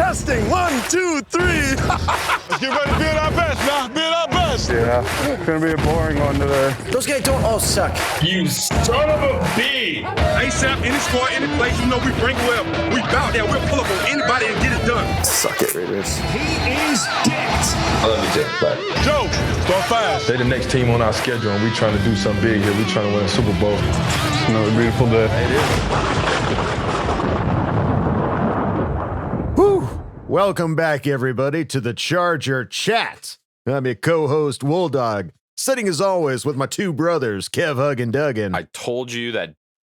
Testing. 1, 2, 3. Let's get ready to be at our best now. Be at our best. Yeah, it's going to be a boring one today. Those guys don't all suck. You son of a B! ASAP, any score, any place, you know we bring well. We bout there. We'll pull up on anybody and get it done. Suck it, Raiders. He is dicked. I love you, Dick, but Joe, start fast. They're the next team on our schedule, and we trying to do something big here. We trying to win a Super Bowl. It's another beautiful day. Whew. Welcome back, everybody, to the Charger Chat. I'm your co-host, Wolldog, sitting as always with my two brothers, Kev, Hug, and Duggan. I told you that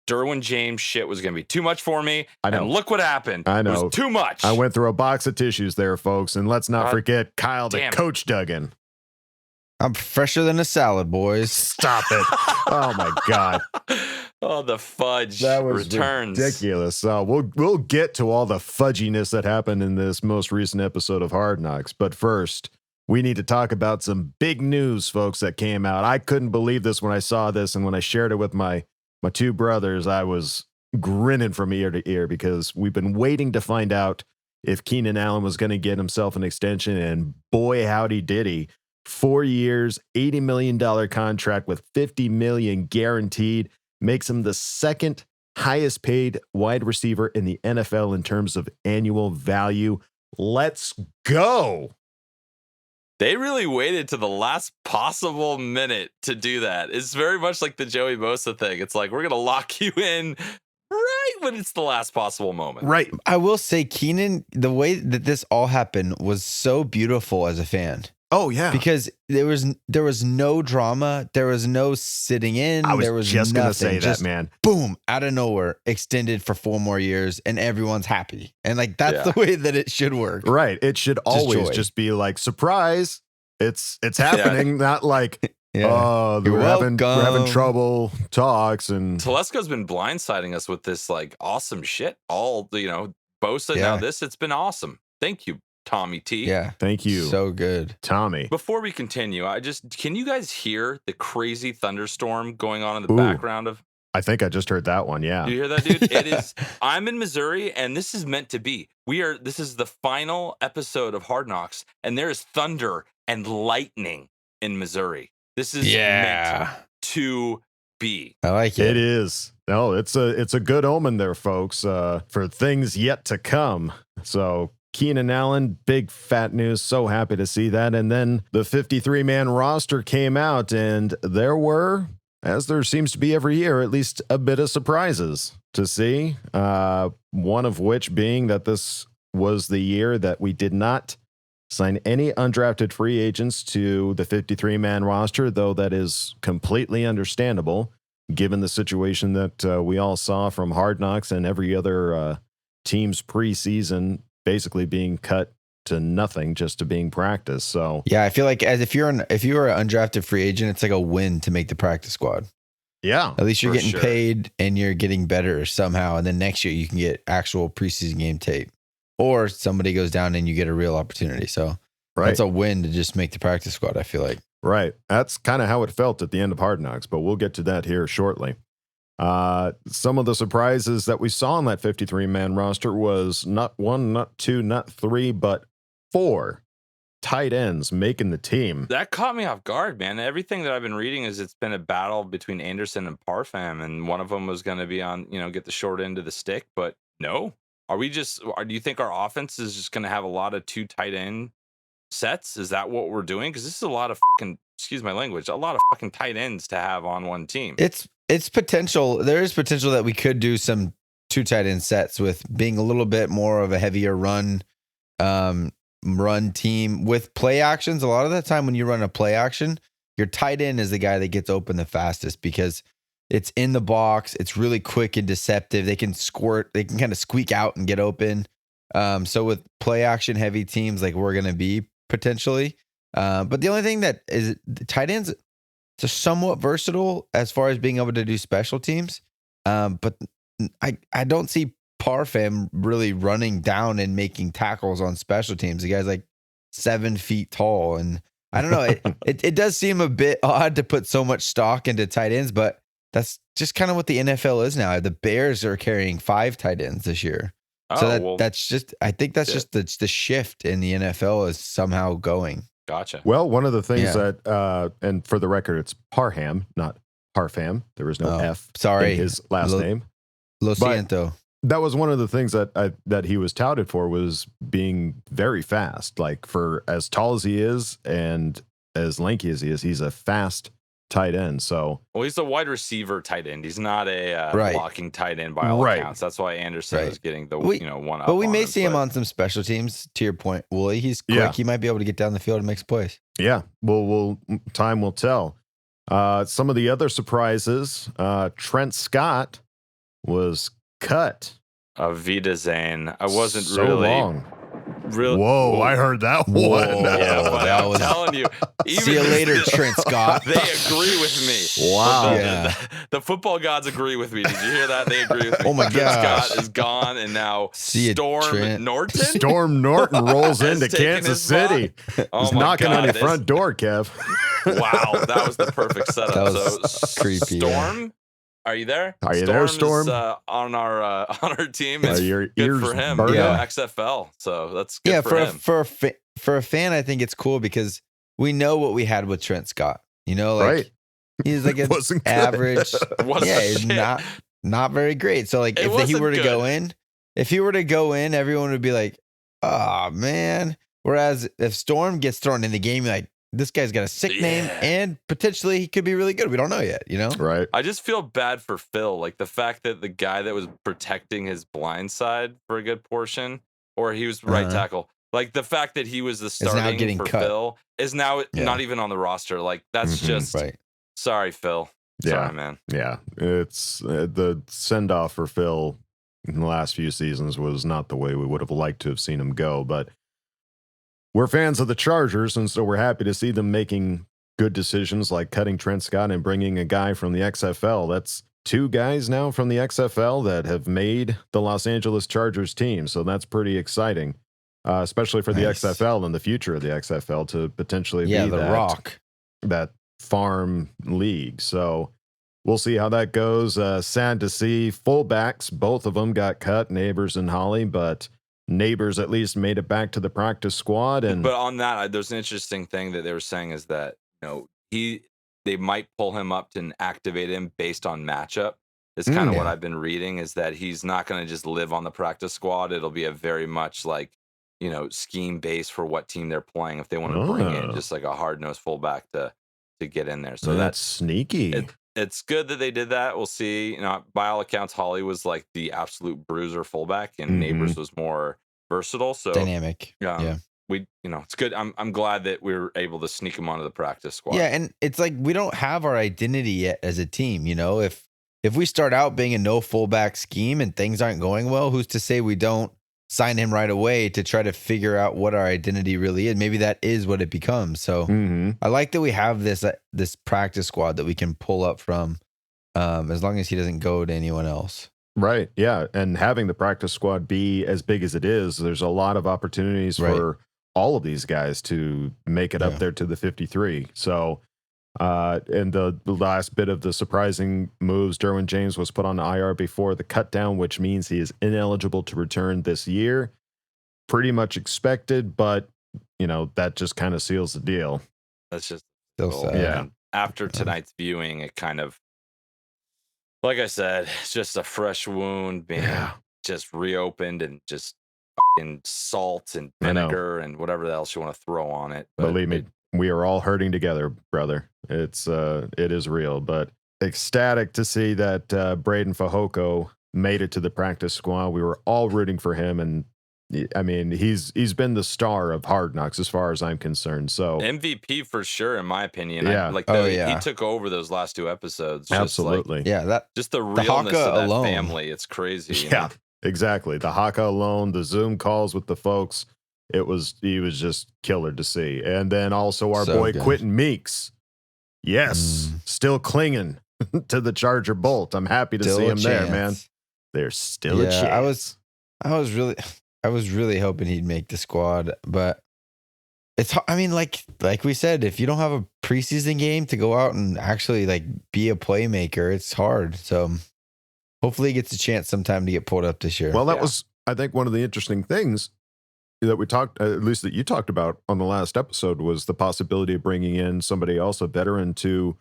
Derwin James shit was going to be too much for me. I know. And look what happened. I know. It was too much. I went through a box of tissues there, folks, and let's not forget Kyle, the damn it. coach, Duggan. I'm fresher than a salad, boys. Stop it. Oh, my God. Oh, the fudge That was returns. ridiculous. We'll get to all the fudginess that happened in this most recent episode of Hard Knocks. But first, we need to talk about some big news, folks, that came out. I couldn't believe this when I saw this, and when I shared it with my two brothers, I was grinning from ear to ear because we've been waiting to find out if Keenan Allen was going to get himself an extension, and boy, howdy did he. 4 years, $80 million contract with $50 million guaranteed makes him the second highest paid wide receiver in the NFL in terms of annual value. Let's go. They really waited to the last possible minute to do that. It's very much like the Joey Bosa thing. It's like, we're going to lock you in right when it's the last possible moment. Right. I will say, Keenan, the way that this all happened was so beautiful as a fan. Oh, yeah. Because there was no drama. There was no sitting in. I was there was just going to say Just that, man. boom, out of nowhere, extended for 4 more years, and everyone's happy. And like, that's the way that it should work. Right. It should always joy. just be like, surprise. It's happening. Not like, Yeah. oh, You're we're having welcome. trouble talks. And Telesco's been blindsiding us with this like awesome shit. All, Bosa, now this, it's been awesome. Thank you, Tommy T. Yeah. thank you, So good. Tommy. Before we continue, can you guys hear the crazy thunderstorm going on in the Ooh. background of? I think I just heard that one. Yeah. Do you hear that, dude? It is. I'm in Missouri, and this is meant to be. This is the final episode of Hard Knocks, and there is thunder and lightning in Missouri. This is meant to be. I like it. It is. No, it's a good omen there, folks, for things yet to come. So Keenan Allen, big fat news. So happy to see that. And then the 53-man roster came out, and there were, as there seems to be every year, at least a bit of surprises to see. One of which being that this was the year that we did not sign any undrafted free agents to the 53-man roster, though that is completely understandable given the situation that we all saw from Hard Knocks and every other team's preseason basically being cut to nothing just to being practice. So Yeah, I feel like if you were an undrafted free agent, it's like a win to make the practice squad. yeah, At least you're For getting sure. paid and you're getting better somehow. And then next year you can get actual preseason game tape, or somebody goes down and you get a real opportunity. So right. that's a win to just make the practice squad, I feel like. Right. That's kind of how it felt at the end of Hard Knocks, but we'll get to that here shortly. Some of the surprises that we saw on that 53-man roster was not 1, not 2, not 3, but 4 tight ends making the team. That caught me off guard, man. Everything that I've been reading is it's been a battle between Anderson and Parfam, and one of them was going to be on, get the short end of the stick. But no, do you think our offense is just going to have a lot of 2 tight end sets? Is that what we're doing? Because this is a lot of fucking, excuse my language, a lot of fucking tight ends to have on one team. It's potential. There is potential that we could do some 2 tight end sets with being a little bit more of a heavier run team with play actions. A lot of the time when you run a play action, your tight end is the guy that gets open the fastest because it's in the box. It's really quick and deceptive. They can kind of squeak out and get open. So with play action heavy teams like we're going to be potentially, but the only thing that is the tight ends, it's somewhat versatile as far as being able to do special teams. But I don't see Parfam really running down and making tackles on special teams. The guy's like 7 feet tall. And I don't know. It does seem a bit odd to put so much stock into tight ends, but that's just kind of what the NFL is now. The Bears are carrying 5 tight ends this year. Oh, that's just, I think that's just the shift in the NFL is somehow going. Gotcha. Well, one of the things that, and for the record, it's Parham, not Parfam. There was no F sorry. in his last name. Lo But siento. that was one of the things that he was touted for, was being very fast. Like, for as tall as he is and as lanky as he is, he's a fast tight end. So, Well, he's a wide receiver tight end. He's not a Right. blocking tight end by all Right. accounts. That's why Anderson Right. is getting the one up. But we on may him, see him but- on some special teams. To your point, Wooly, he's quick. Yeah. He might be able to get down the field and make some plays. yeah, time will tell. Some of the other surprises, Trent Scott was cut. Vida Zane. I wasn't so really. long. Whoa, I heard that Whoa. one. Yeah, but that I'm was- telling you. See you later, Trent Scott. They agree with me. Wow. The football gods agree with me. Did you hear that? They agree with me. Oh my Trent gosh. Scott is gone, and now See ya, Storm Trent. Norton. Storm Norton rolls Has into taken Kansas his spot. City. Oh He's my knocking God, on your this- front door, Kev. Wow, that was the perfect setup. That was So creepy, yeah. Storm, are you there? Are you there, Storm? Is, on our team. Are It's your good ears for him. burning? Yeah, XFL. So that's good Yeah, for him. for a fan, I think it's cool because we know what we had with Trent Scott. You know, like Right. he's like an Wasn't good. average. Wasn't Yeah, he's shit. not very great. So like It if he wasn't were to good. go in, everyone would be like, "Oh man." Whereas if Storm gets thrown in the game, you're like, this guy's got a sick name Yeah. and potentially he could be really good. We don't know yet, you know? Right. I just feel bad for Phil. Like the fact that the guy that was protecting his blind side for a good portion, or he was right Uh-huh. tackle. Like the fact that he was the now starting getting for cut. Phil is now Yeah. not even on the roster. Like that's Mhm. just Right. sorry, Phil. Yeah. Sorry, man. Yeah. It's the send off for Phil in the last few seasons was not the way we would have liked to have seen him go, but we're fans of the Chargers, and so we're happy to see them making good decisions like cutting Trent Scott and bringing a guy from the XFL. That's two guys now from the XFL that have made the Los Angeles Chargers team, so that's pretty exciting, especially for the Nice. XFL and the future of the XFL to potentially Yeah, be the that, Rock. that farm league. So we'll see how that goes. Sad to see fullbacks, both of them got cut, Neighbors and Holly, but Neighbors at least made it back to the practice squad. And But on that, there's an interesting thing that they were saying is that they might pull him up to activate him based on matchup. Is kind of what Yeah. I've been reading, is that he's not going to just live on the practice squad. It'll be a very much like scheme base for what team they're playing if they want to bring in Oh. just like a hard nosed fullback to get in there. So that's sneaky. it's good that they did that. We'll see. By all accounts, Holly was like the absolute bruiser fullback, and Mhm. Neighbors was more versatile. So Dynamic. yeah. Yeah. It's good. I'm glad that we were able to sneak him onto the practice squad. Yeah, and it's like we don't have our identity yet as a team. If we start out being a no fullback scheme and things aren't going well, who's to say we don't sign him right away to try to figure out what our identity really is? Maybe that is what it becomes. So Mm-hmm. I like that we have this practice squad that we can pull up from, as long as he doesn't go to anyone else. Right. Yeah. And having the practice squad be as big as it is, there's a lot of opportunities Right. for all of these guys to make it up Yeah. there to the 53. So, and the last bit of the surprising moves, Derwin James was put on IR before the cut down, which means he is ineligible to return this year. Pretty much expected, but that just kind of seals the deal. That's just Still cool. sad. Yeah. And after tonight's viewing, it kind of, like I said, it's just a fresh wound being just reopened and just fucking salt and I know. vinegar and whatever else you want to throw on it. But Believe me, it- we are all hurting together, brother. It is real, but ecstatic to see that Braden Fehoko made it to the practice squad. We were all rooting for him, and I mean, he's been the star of Hard Knocks as far as I'm concerned. So MVP for sure, in my opinion. Yeah. He took over those last two episodes. Just absolutely, Yeah, just the The realness Haka of that alone. family. It's crazy. yeah, exactly. The Haka alone, the Zoom calls with the folks. He was just killer to see. And then also our So boy good. Quentin Meeks. Yes, still clinging to the Charger bolt. I'm happy to still see a him there, man. chance. There's still a Yeah, chance. I was really hoping he'd make the squad, but I mean, like we said, if you don't have a preseason game to go out and actually like be a playmaker, it's hard. So hopefully he gets a chance sometime to get pulled up this year. Well, that Yeah. was I think one of the interesting things that we talked, at least that you talked about on the last episode, was the possibility of bringing in somebody else, a veteran, to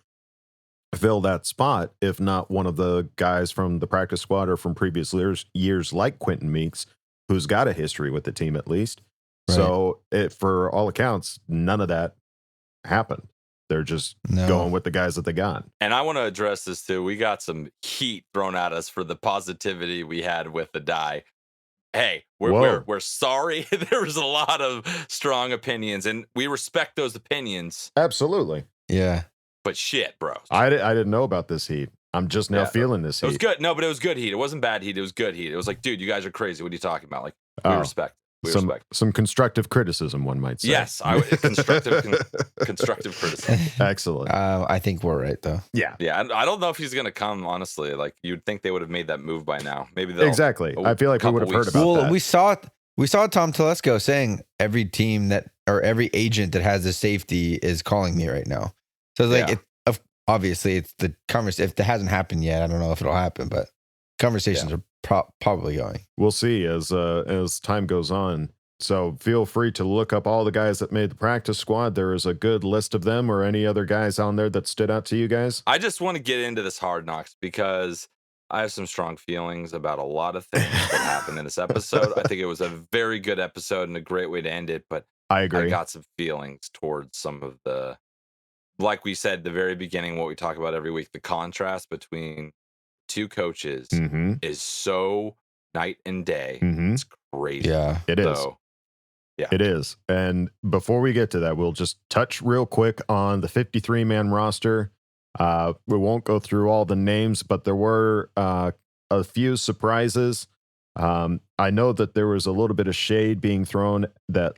fill that spot, if not one of the guys from the practice squad or from previous years like Quentin Meeks, who's got a history with the team at least. Right. So for all accounts, none of that happened. They're just going with the guys that they got. And I want to address this too. We got some heat thrown at us for the positivity we had with the die. Hey, we're sorry. There was a lot of strong opinions, and we respect those opinions. Absolutely. Yeah. But shit, bro. I didn't know about this heat. I'm just now feeling this heat. It was good. No, but it was good heat. It wasn't bad heat. It was good heat. It was like, dude, you guys are crazy. What are you talking about? Like, we respect. We respect. Some constructive criticism, one might say. Yes, constructive criticism. Excellent. I think we're right, though. Yeah. Yeah, I don't know if he's going to come, honestly. Like, you'd think they would have made that move by now. Maybe they'll... Exactly. I feel like we would have heard about that. We saw Tom Telesco saying every team that, or every agent that has a safety is calling me right now. So, like, obviously, it's the conversation. If it hasn't happened yet, I don't know if it'll happen, but conversations are probably going. We'll see as time goes on. So feel free to look up all the guys that made the practice squad. There is a good list of them, or any other guys on there that stood out to you guys. I just want to get into this Hard Knocks because I have some strong feelings about a lot of things that happened in this episode. I think it was a very good episode and a great way to end it, but I agree. I got some feelings towards some of the, like we said at the very beginning, what we talk about every week, the contrast between two coaches is so night and day. It's crazy. Yeah, it is. Yeah, it is. And before we get to that, we'll just touch real quick on the 53-man roster. We won't go through all the names, but there were a few surprises. I know that there was a little bit of shade being thrown that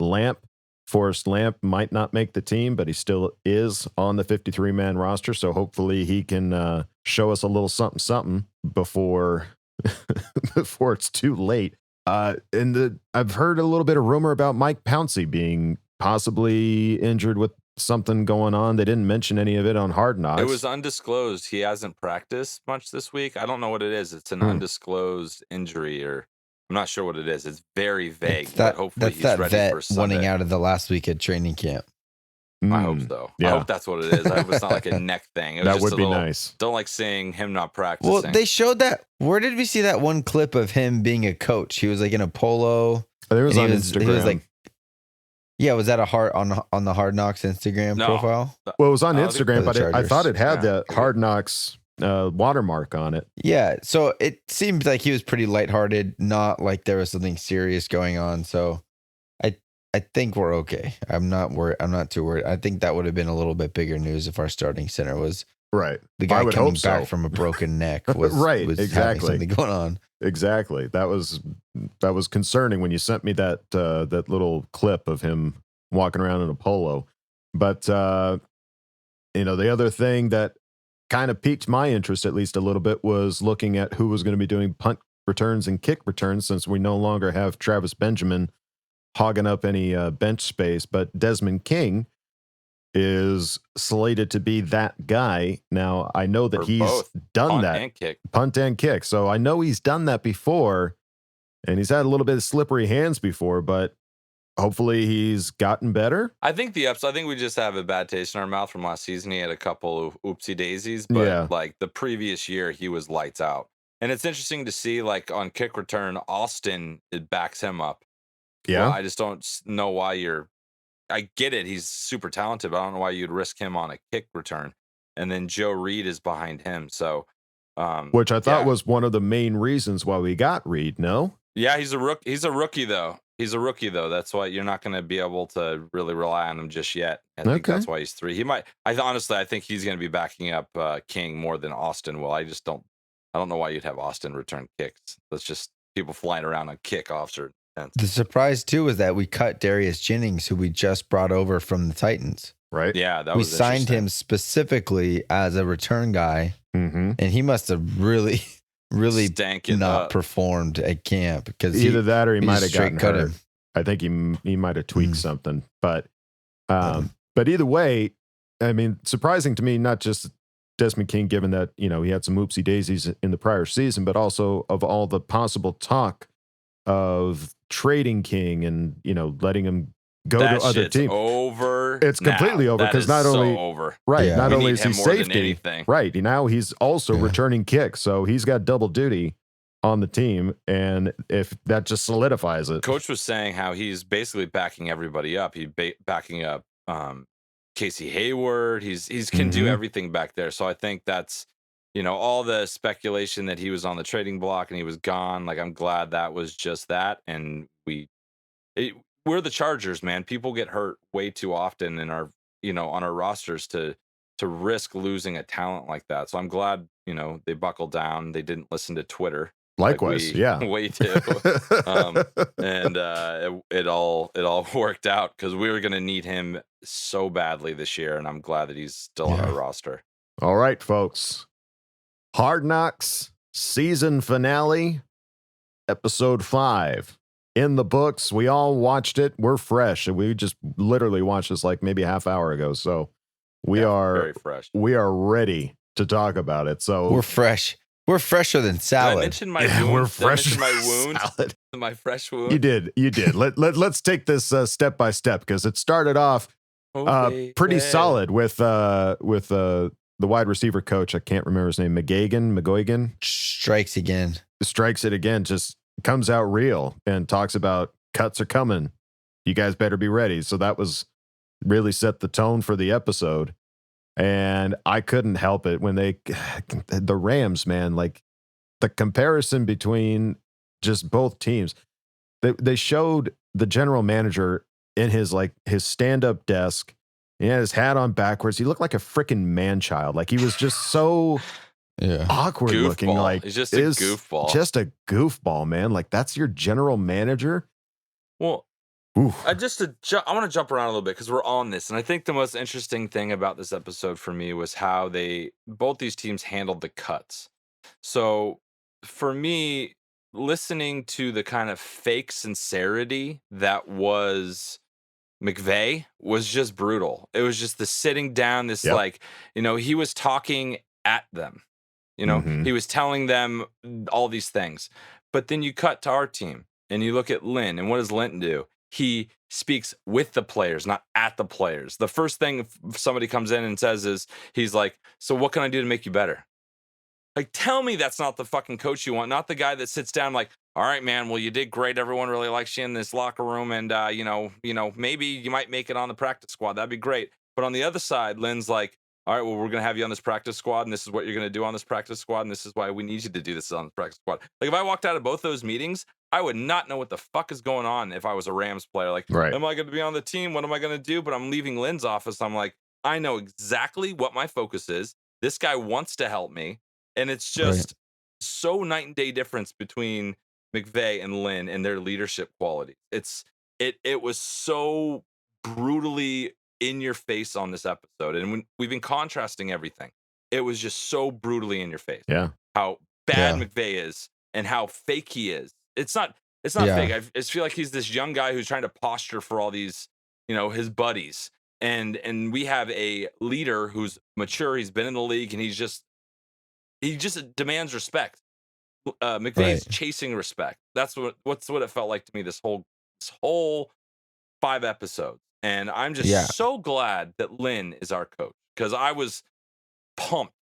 Forrest Lamp might not make the team, but he still is on the 53-man roster. So hopefully he can show us a little something before before it's too late. I've heard a little bit of rumor about Mike Pouncey being possibly injured with something going on. They didn't mention any of it on Hard Knocks. It was undisclosed. He hasn't practiced much this week. I don't know what it is. It's an undisclosed injury, or I'm not sure what it is. It's very vague. But hopefully he's ready for Sunday. Winning out of the last week at training camp. I hope so. Yeah. I hope that's what it is. I hope it's not like a neck thing. It was that just would be nice. Don't like seeing him not practicing. Well, they showed that. Where did we see that one clip of him being a coach? He was like in a polo. There was on Instagram. He was like, yeah, was that on the Hard Knocks Instagram profile? Well, it was on Instagram, but I thought it had the Hard Knocks watermark on it. Yeah, so it seemed like he was pretty lighthearted, not like there was something serious going on. So I think we're okay. I'm not worried. I'm not too worried. I think that would have been a little bit bigger news if our starting center was right. The guy coming back from a broken neck was right. Was exactly something going on. Exactly. That was concerning when you sent me that little clip of him walking around in a polo. But the other thing that kind of piqued my interest at least a little bit was looking at who was going to be doing punt returns and kick returns, since we no longer have Travis Benjamin hogging up any bench space, but Desmond King is slated to be that guy. Now, I know that he's done that. Punt and kick. So I know he's done that before, and he's had a little bit of slippery hands before, but hopefully he's gotten better. I think I think we just have a bad taste in our mouth from last season. He had a couple of oopsie daisies, but like the previous year, he was lights out. And it's interesting to see, like on kick return, Austin, it backs him up. Yeah. Well, I just don't know why I get it. He's super talented, but I don't know why you'd risk him on a kick return. And then Joe Reed is behind him. So, which I thought was one of the main reasons why we got Reed. No. Yeah. He's a rookie though. That's why you're not going to be able to really rely on him just yet. I think that's why he's 3. He might, I think he's going to be backing up King more than Austin will. I don't know why you'd have Austin return kicks. That's just people flying around on kickoffs or. The surprise too was that we cut Darius Jennings, who we just brought over from the Titans. Right. Yeah, we signed him specifically as a return guy, and he must have really not performed at camp, because either that or he might have gotten hurt. I think he might have tweaked something, but either way, I mean, surprising to me, not just Desmond King, given that he had some oopsie daisies in the prior season, but also of all the possible talk of trading King and, letting him go that to other shit's teams. over. It's completely now. over That because is not so only over. right, Yeah. not We only need is him he more than safety, anything. right? Now he's also returning kicks, so he's got double duty on the team, and if that just solidifies it. Coach was saying how he's basically backing everybody up. He's backing up Casey Hayward. He's can do everything back there. So I think that's all the speculation that he was on the trading block and he was gone. Like I'm glad that was just that. And we're the Chargers, man. People get hurt way too often in our on our rosters to risk losing a talent like that. So I'm glad they buckled down. They didn't listen to Twitter. Likewise, yeah. Way too. And it all worked out because we were going to need him so badly this year, and I'm glad that he's still on our roster. All right, folks. Hard Knocks season finale, episode 5 in the books. We all watched it. We're fresh, and we just literally watched this like maybe a half hour ago. So we are very fresh. We are ready to talk about it. So we're fresh. We're fresher than salad. Did I mention my wound? We're fresh. My wound. Salad. My fresh wound. You did. Let's take this step by step because it started off pretty solid with the wide receiver coach. I can't remember his name. McGuigan. Strikes it again. Just comes out real and talks about cuts are coming. You guys better be ready. So that was really set the tone for the episode. And I couldn't help it when the Rams, man, like the comparison between just both teams. They showed the general manager in his stand-up desk. He had his hat on backwards. He looked like a freaking man-child. Like he was just so awkward goofball. looking. Like he's just a goofball. Just a goofball, man. Like that's your general manager. Well, I want to jump around a little bit because we're on this, and I think the most interesting thing about this episode for me was how both these teams handled the cuts. So for me, listening to the kind of fake sincerity that was McVay was just brutal. It was just the sitting down, this he was talking at them. He was telling them all these things. But then you cut to our team and you look at Lynn, and what does Lynn do? He speaks with the players, not at the players. The first thing somebody comes in and says is, he's like, so what can I do to make you better? Like, tell me that's not the fucking coach you want, not the guy that sits down like, all right, man, well, you did great. Everyone really likes you in this locker room. And, maybe you might make it on the practice squad. That'd be great. But on the other side, Lynn's like, all right, well, we're going to have you on this practice squad, and this is what you're going to do on this practice squad, and this is why we need you to do this on the practice squad. Like, if I walked out of both those meetings, I would not know what the fuck is going on if I was a Rams player. Like, am I going to be on the team? What am I going to do? But I'm leaving Lynn's office. I'm like, I know exactly what my focus is. This guy wants to help me. And it's just so night and day difference between McVay and Lynn and their leadership quality. It was so brutally in your face on this episode. And when we've been contrasting everything, it was just so brutally in your face. Yeah. How bad McVay is and how fake he is. It's not fake. I just feel like he's this young guy who's trying to posture for all these, his buddies. And we have a leader who's mature. He's been in the league and he just demands respect. McVay's chasing respect. That's what it felt like to me this whole 5 episodes. And I'm just so glad that Lynn is our coach because I was pumped.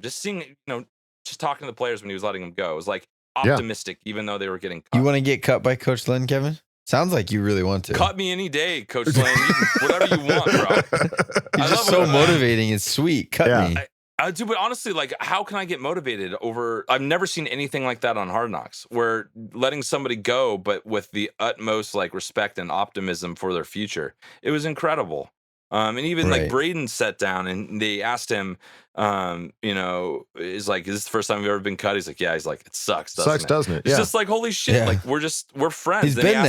Just seeing, just talking to the players when he was letting them go. It was like optimistic, even though they were getting cut. You want to get cut by Coach Lynn, Kevin? Sounds like you really want to. Cut me any day, Coach Lynn. Whatever you want, bro. You're just so motivating. It's sweet. Cut me. I do, but honestly, like, how can I get motivated over? I've never seen anything like that on Hard Knocks, where letting somebody go, but with the utmost respect and optimism for their future. It was incredible. And even like Braden sat down and they asked him, is this the first time you've ever been cut? He's like, yeah. He's like, it sucks, doesn't it? It's just like, holy shit. Yeah. Like we're friends. He's and been he asked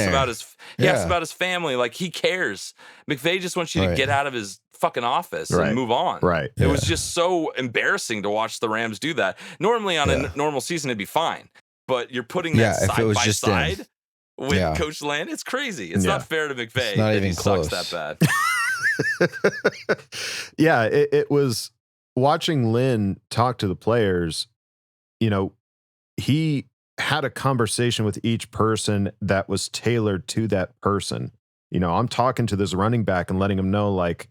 there. about his family. Like he cares. McVay just wants you to get out of his fucking office and move on. Right. It was just so embarrassing to watch the Rams do that. Normally on a normal season, it'd be fine, but you're putting that side by side with Coach Lynn. It's crazy. It's not fair to McVay. It's not even close. Sucks that bad. It was watching Lynn talk to the players. He had a conversation with each person that was tailored to that person. You know, I'm talking to this running back and letting him know, like,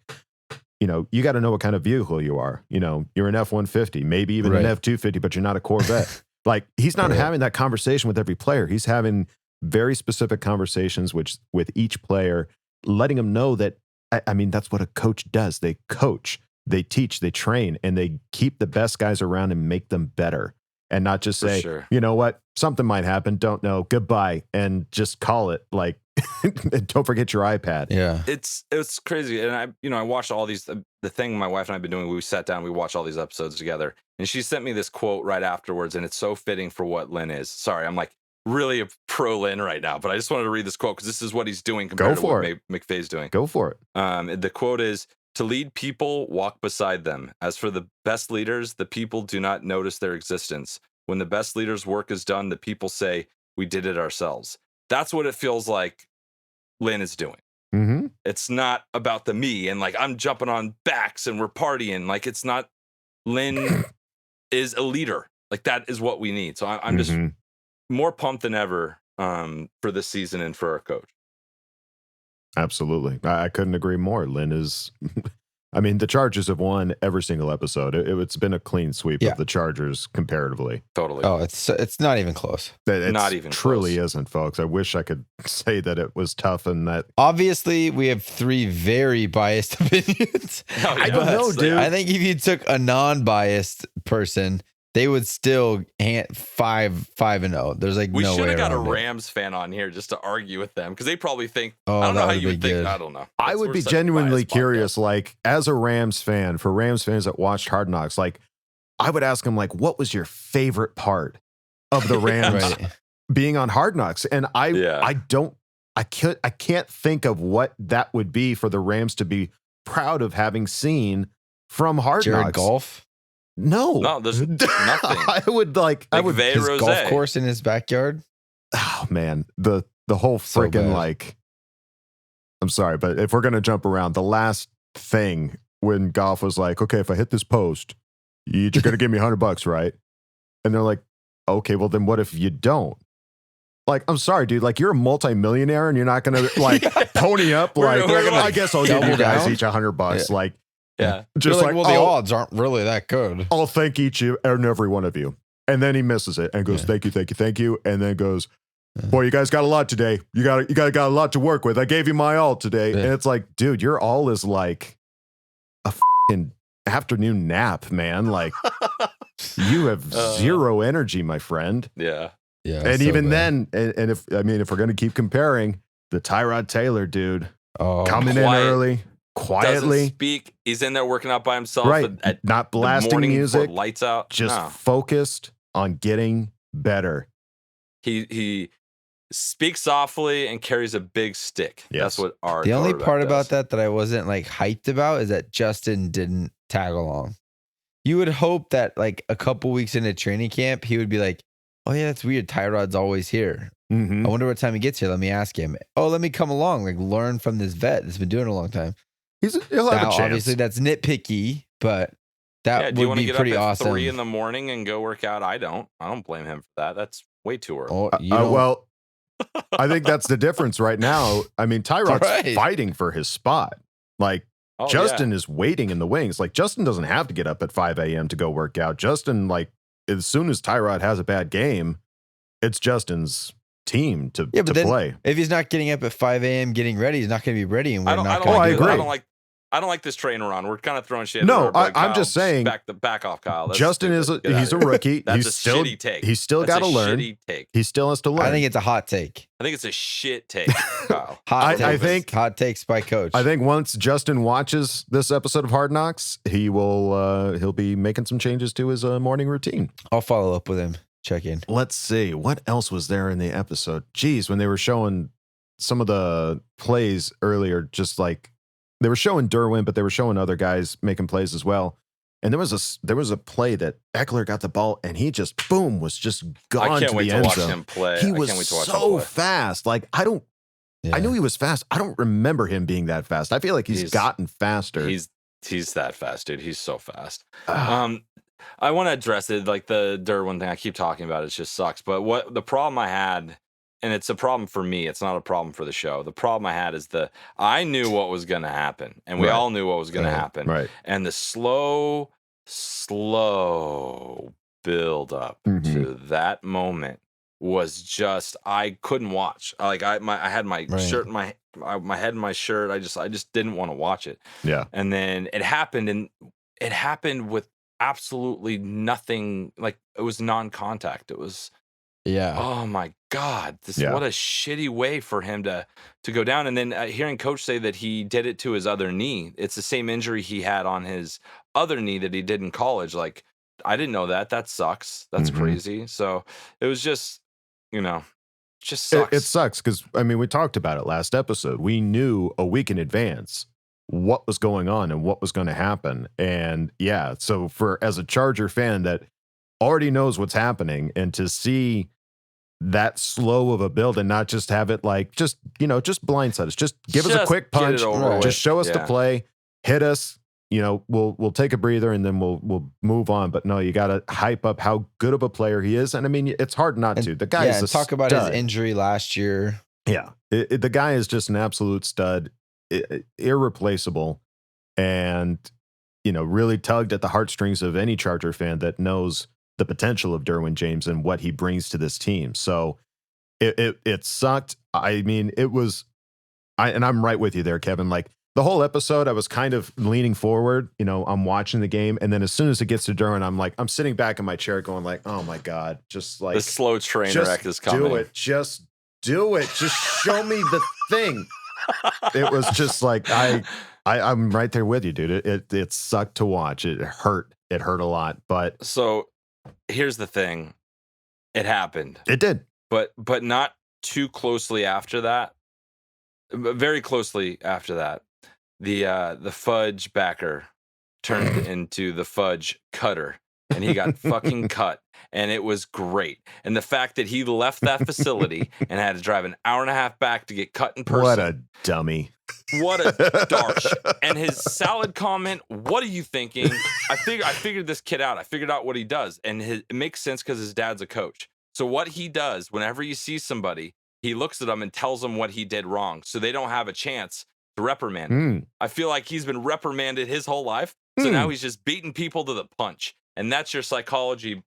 you know, you got to know what kind of vehicle you are. You know, you're an F-150, maybe even an F-250, but you're not a Corvette. Like, he's not having that conversation with every player. He's having very specific conversations with each player, letting them know that, I mean, that's what a coach does. They coach, they teach, they train, and they keep the best guys around and make them better. And not just say, you know what, something might happen, don't know, goodbye, and just call it. Like, don't forget your iPad. Yeah, it's crazy. And I watched all these. The thing my wife and I've been doing, we sat down, we watched all these episodes together, and she sent me this quote right afterwards, and it's so fitting for what Lynn is. Sorry, I'm like really a pro Lynn right now, but I just wanted to read this quote because this is what he's doing compared to what McVays doing. Go for it. The quote is, "To lead people, walk beside them. As for the best leaders, the people do not notice their existence. When the best leader's work is done, the people say, we did it ourselves." That's what it feels like Lynn is doing. Mm-hmm. It's not about the me and like I'm jumping on backs and we're partying. Like, it's not. Lynn is a leader. Like, that is what we need. So I'm just more pumped than ever for this season and for our coach. Absolutely. I couldn't agree more. Lynn is, I mean, the Chargers have won every single episode. It's been a clean sweep of the Chargers comparatively. Totally. Oh, it's not even close. It's not even truly close. Isn't, folks. I wish I could say that it was tough and that. Obviously, we have 3 very biased opinions. I don't know, dude. I think if you took a non-biased person, they would still 5-0. There's like we no way. We should have got a around it. Rams fan on here just to argue with them because they probably think. Oh, I don't know that how would you would be think. good. I don't know. I would be genuinely curious, like, as a Rams fan, for Rams fans that watched Hard Knocks, like, I would ask them, like, what was your favorite part of the Rams being on Hard Knocks? And I can't think of what that would be for the Rams to be proud of having seen from Hard Jared Knocks. Goff? No, there's nothing. I would his golf course in his backyard. Oh man, the whole So freaking bad. like. I'm sorry, but if we're gonna jump around, the last thing when Goff was like, "Okay, if I hit this post, you're gonna give me $100, right?" And they're like, "Okay, well then what if you don't?" Like, I'm sorry, dude. Like, you're a multimillionaire and you're not gonna like pony up. Like, I guess I'll give you guys each $100. Yeah. Like, Yeah. just like, well, the odds aren't really that good. I'll thank each and every one of you. And then he misses it and goes, thank you. And then goes, boy, you guys got a lot today. You got a lot to work with. I gave you my all today. Yeah. And it's like, dude, your all is like a fucking afternoon nap, man. Like, you have zero energy, my friend. Yeah. Yeah. And so even bad. then, and if we're going to keep comparing, the Tyrod Taylor dude coming in Quiet. early, quietly. Doesn't speak. He's in there working out by himself. Right. At Not the blasting morning before music. lights out. Just No. focused on getting better. He speaks softly and carries a big stick. Yes. That's what our The only quarterback part does. about that I wasn't like hyped about is that Justin didn't tag along. You would hope that like a couple weeks into training camp, he would be like, "Oh yeah, that's weird. Tyrod's always here. Mm-hmm. I wonder what time he gets here. Let me ask him. Oh, let me come along. Like learn from this vet that's been doing it a long time." He'll have Now, a chance. obviously, that's nitpicky, but Yeah, that do you would want to be get pretty up at awesome. 3 a.m. and go work out? I don't blame him for that. That's way too early. Oh, you don't- Well, I think that's the difference right now. I mean, Tyrod's Right. fighting for his spot. Like, Oh, Justin is waiting in the wings. Like, Justin doesn't have to get up at 5 a.m. to go work out. Justin, like, as soon as Tyrod has a bad game, it's Justin's team to Yeah, but then play. if he's not getting up at 5 a.m. getting ready, he's not going to be ready, and we're I don't not like going I to it. do agree. it. I don't like this train we're on. We're kind of throwing shit. No, at her, but I'm Kyle, just saying, back off, Kyle. That's Justin stupid. is he's a rookie. That's he's a still shitty take. He's still That's got to a learn. Shitty take. He still has to learn. I think it's a hot take. I think it's a shit take, Kyle. I think hot takes by coach. I think once Justin watches this episode of Hard Knocks, he'll be making some changes to his morning routine. I'll follow up with him. Check in. Let's see what else was there in the episode. Geez, when they were showing some of the plays earlier, just like they were showing Derwin, but they were showing other guys making plays as well. And there was a play that Eckler got the ball and he just was just gone I can't to wait the to end watch zone. him play. He I was can't wait to watch him so play. fast. Like I knew he was fast. I don't remember him being that fast. I feel like he's gotten faster. He's that fast, dude. He's so fast. I want to address it. Like the Derwin thing I keep talking about, it just sucks. But what the problem I had, and it's a problem for me, it's not a problem for the show. The problem I had is I knew what was going to happen, and we Right. all knew what was going to happen. Right. And the slow build up to that moment was just, I couldn't watch. Like I had my shirt in my head in my shirt. I just didn't want to watch it. Yeah. And then it happened, and it happened with absolutely nothing. Like, it was non-contact. It was, oh my God, what a shitty way for him to go down. And then hearing coach say that he did it to his other knee. It's the same injury he had on his other knee that he did in college. Like, I didn't know that. That sucks. That's crazy. So it was just, just sucks. It sucks because, I mean, we talked about it last episode. We knew a week in advance what was going on and what was going to happen. And yeah, so as a Charger fan that already knows what's happening, and to see that slow of a build and not just have it like, just blindside us, just give us a quick punch, just show us the play, hit us, we'll take a breather and then we'll move on. But no, you got to hype up how good of a player he is. And I mean, it's hard not to. The guy is a talk about stud. his injury last year. Yeah. The guy is just an absolute stud, irreplaceable, and, really tugged at the heartstrings of any Charger fan that knows the potential of Derwin James and what he brings to this team. So it sucked. I mean, and I'm right with you there, Kevin. Like, the whole episode, I was kind of leaning forward, I'm watching the game. And then as soon as it gets to Derwin, I'm sitting back in my chair going like, oh my God, just like the slow train wreck is coming. Just do it. Just show me the thing. It was just like, I'm right there with you, dude. It sucked to watch. It hurt a lot, but so here's the thing. It happened. It did. But not too closely after that. Very closely after that. The fudge backer turned into the fudge cutter, and he got fucking cut, and it was great. And the fact that he left that facility and had to drive an hour and a half back to get cut in person. What a dummy. What a darsh. And his salad comment, what are you thinking? I figured this kid out. I figured out what he does. And it makes sense because his dad's a coach. So what he does, whenever you see somebody, he looks at them and tells them what he did wrong, so they don't have a chance to reprimand him. I feel like he's been reprimanded his whole life. So now he's just beating people to the punch. And that's your psychology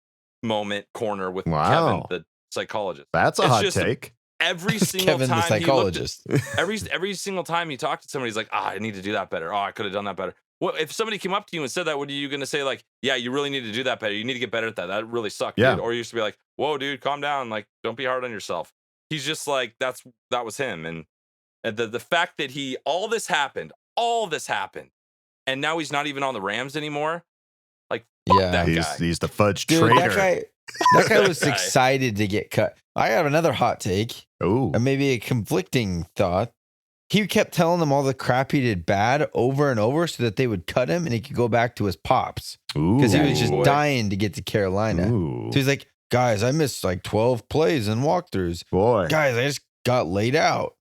moment corner with Kevin, the psychologist. That's a hot take. Every single Kevin, time the psychologist. every single time you talk to somebody, he's like, I need to do that better. Oh, I could have done that better. Well, if somebody came up to you and said that, what are you going to say? Like, yeah, you really need to do that better. You need to get better at that. That really sucked, dude. Or you used to be like, whoa, dude, calm down. Like, don't be hard on yourself. He's just like, that was him. And the fact that all this happened, and now he's not even on the Rams anymore. Like, that guy. He's the fudge Dude, traitor. That guy was excited to get cut. I have another hot take. Oh, and maybe a conflicting thought. He kept telling them all the crap he did bad over and over so that they would cut him and he could go back to his pops. Because he was just dying to get to Carolina. So he's like, guys, I missed like 12 plays and walkthroughs. Boy. Guys, I just got laid out.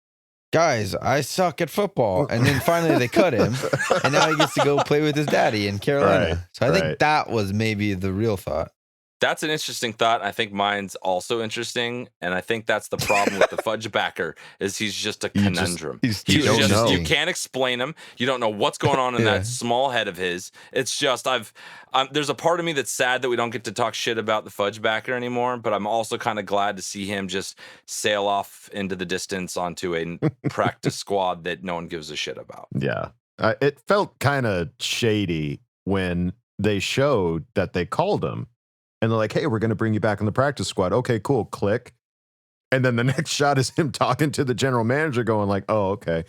Guys, I suck at football. And then finally they cut him. And now he gets to go play with his daddy in Carolina. Right, so I think that was maybe the real thought. That's an interesting thought. I think mine's also interesting, and I think that's the problem with the fudge backer is he's just a conundrum. You can't explain him. You don't know what's going on in that small head of his. It's just there's a part of me that's sad that we don't get to talk shit about the fudge backer anymore, but I'm also kind of glad to see him just sail off into the distance onto a practice squad that no one gives a shit about. Yeah. It felt kind of shady when they showed that they called him. And they're like, hey, we're going to bring you back in the practice squad. Okay, cool. Click. And then the next shot is him talking to the general manager going like, oh, okay.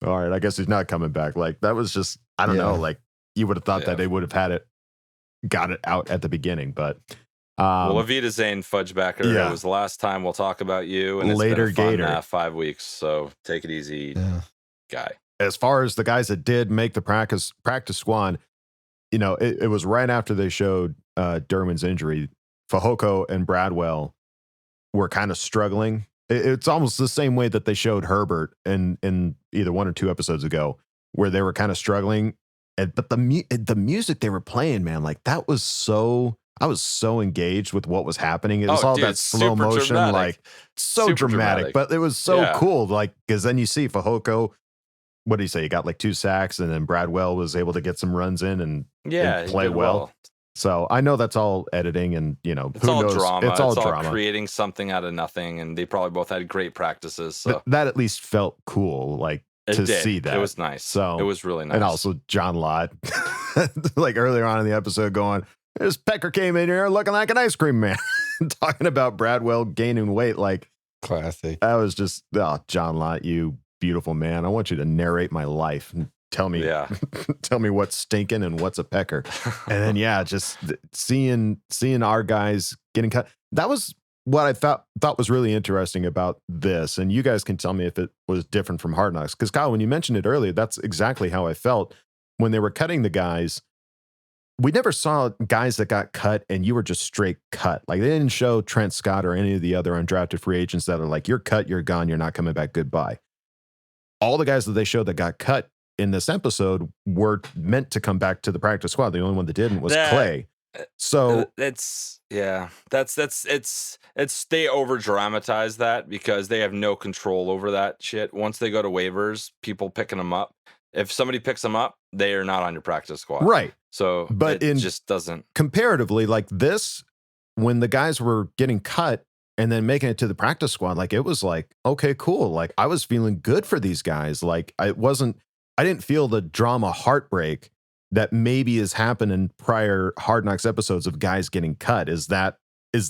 All right. I guess he's not coming back. Like, that was just, I don't know. Like, you would have thought that they would have got it out at the beginning. But well, Avita Zane Fudgebacker, it was the last time we'll talk about you. And it's later been a fun, 5 weeks. So take it easy, guy. As far as the guys that did make the practice squad, it was right after they showed Derwin's injury. Fehoko and Bradwell were kind of struggling. It's almost the same way that they showed Herbert in either one or two episodes ago, where they were kind of struggling. but the music they were playing, man, like that was so. I was so engaged with what was happening. It was all that slow motion, dramatic. like so Super dramatic, but it was so Yeah. cool. Like, because then you see Fehoko, what do you say? He got like 2 sacks, and then Bradwell was able to get some runs in and Yeah, he play did well. So I know that's all editing, and It's who all knows? drama. It's all drama. Creating something out of nothing, and they probably both had great practices. So That at least felt cool, like it to did. see that. It was nice. So it was really nice. And also John Lott, like earlier on in the episode, going, "This Pecker came in here looking like an ice cream man," talking about Bradwell gaining weight. Like, Classic. I was just, John Lott, you beautiful man. I want you to narrate my life and tell me, tell me what's stinking and what's a pecker. And then, just seeing our guys getting cut. That was what I thought was really interesting about this. And you guys can tell me if it was different from Hard Knocks. Because Kyle, when you mentioned it earlier, that's exactly how I felt when they were cutting the guys. We never saw guys that got cut and you were just straight cut. Like, they didn't show Trent Scott or any of the other undrafted free agents that are like, you're cut, you're gone, you're not coming back, goodbye. All the guys that they showed that got cut in this episode were meant to come back to the practice squad. The only one that didn't was Clay. So it's they over dramatize that because they have no control over that shit. Once they go to waivers, people picking them up. If somebody picks them up, they are not on your practice squad. Right. So, but it just doesn't. Comparatively, like this, when the guys were getting cut and then making it to the practice squad, like, it was like, okay, cool. Like, I was feeling good for these guys. Like, I didn't feel the drama heartbreak that maybe has happened in prior Hard Knocks episodes of guys getting cut. Is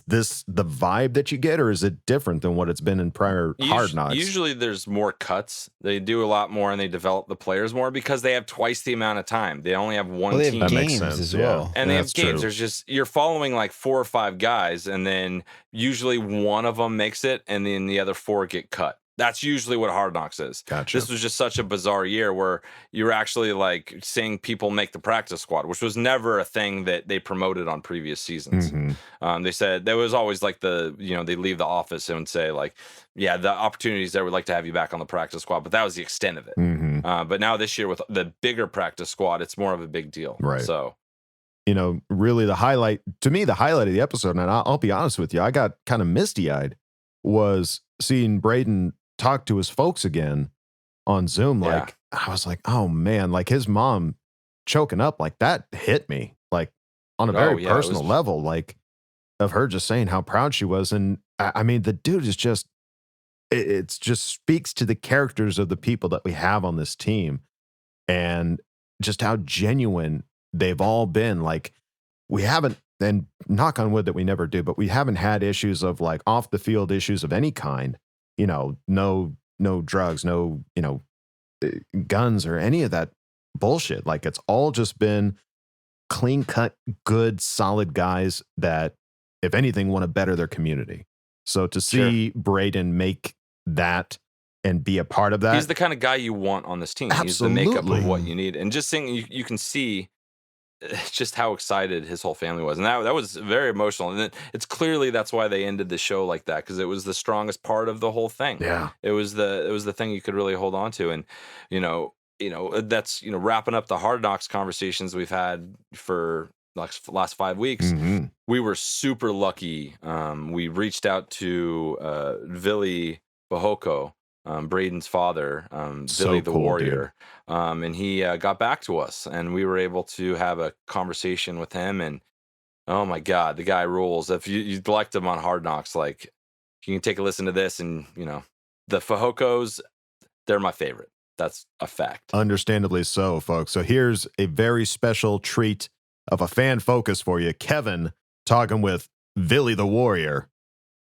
this the vibe that you get, or is it different than what it's been in prior Hard Knocks? Usually there's more cuts. They do a lot more and they develop the players more because they have twice the amount of time. They only have one they team. have That makes games sense, as yeah. well. And they have That's games. true. There's just, you're following like 4 or 5 guys, and then usually one of them makes it, and then the other 4 get cut. That's usually what Hard Knocks is. Gotcha. This was just such a bizarre year where you're actually like seeing people make the practice squad, which was never a thing that they promoted on previous seasons. Mhm. They said there was always like they leave the office and say like, yeah, the opportunities there would like to have you back on the practice squad, but that was the extent of it. Mhm. But now this year with the bigger practice squad, it's more of a big deal. Right. So, really the highlight of the episode, and I'll be honest with you, I got kind of misty-eyed, was seeing Braden talk to his folks again on Zoom. Like, I was like, oh man, like his mom choking up, like that hit me like on a very personal level, like of her just saying how proud she was. And I mean, the dude is just, it's just speaks to the characters of the people that we have on this team and just how genuine they've all been. Like, we haven't, and knock on wood that we never do, but we haven't had issues of like off the field issues of any kind. No drugs, no, guns or any of that bullshit. Like, it's all just been clean cut, good, solid guys that, if anything, want to better their community. So to see Braden make that and be a part of that. he's the kind of guy you want on this team. He's the makeup of what you need. And just seeing, you can see just how excited his whole family was, and that was very emotional. And it's clearly that's why they ended the show like that, because it was the strongest part of the whole thing. Yeah, it was the thing you could really hold on to. And that's wrapping up the Hard Knocks conversations we've had for like last 5 weeks. Mhm. We were super lucky. We reached out to Vili Fehoko, Braden's father, So Vili the cool, Warrior, and he got back to us, and we were able to have a conversation with him. And oh my God, the guy rules. If you liked him on Hard Knocks, like, you can take a listen to this, and the Fehokos, they're my favorite. That's a fact. Understandably so, folks. So here's a very special treat of a fan focus for you. Kevin talking with Vili the Warrior.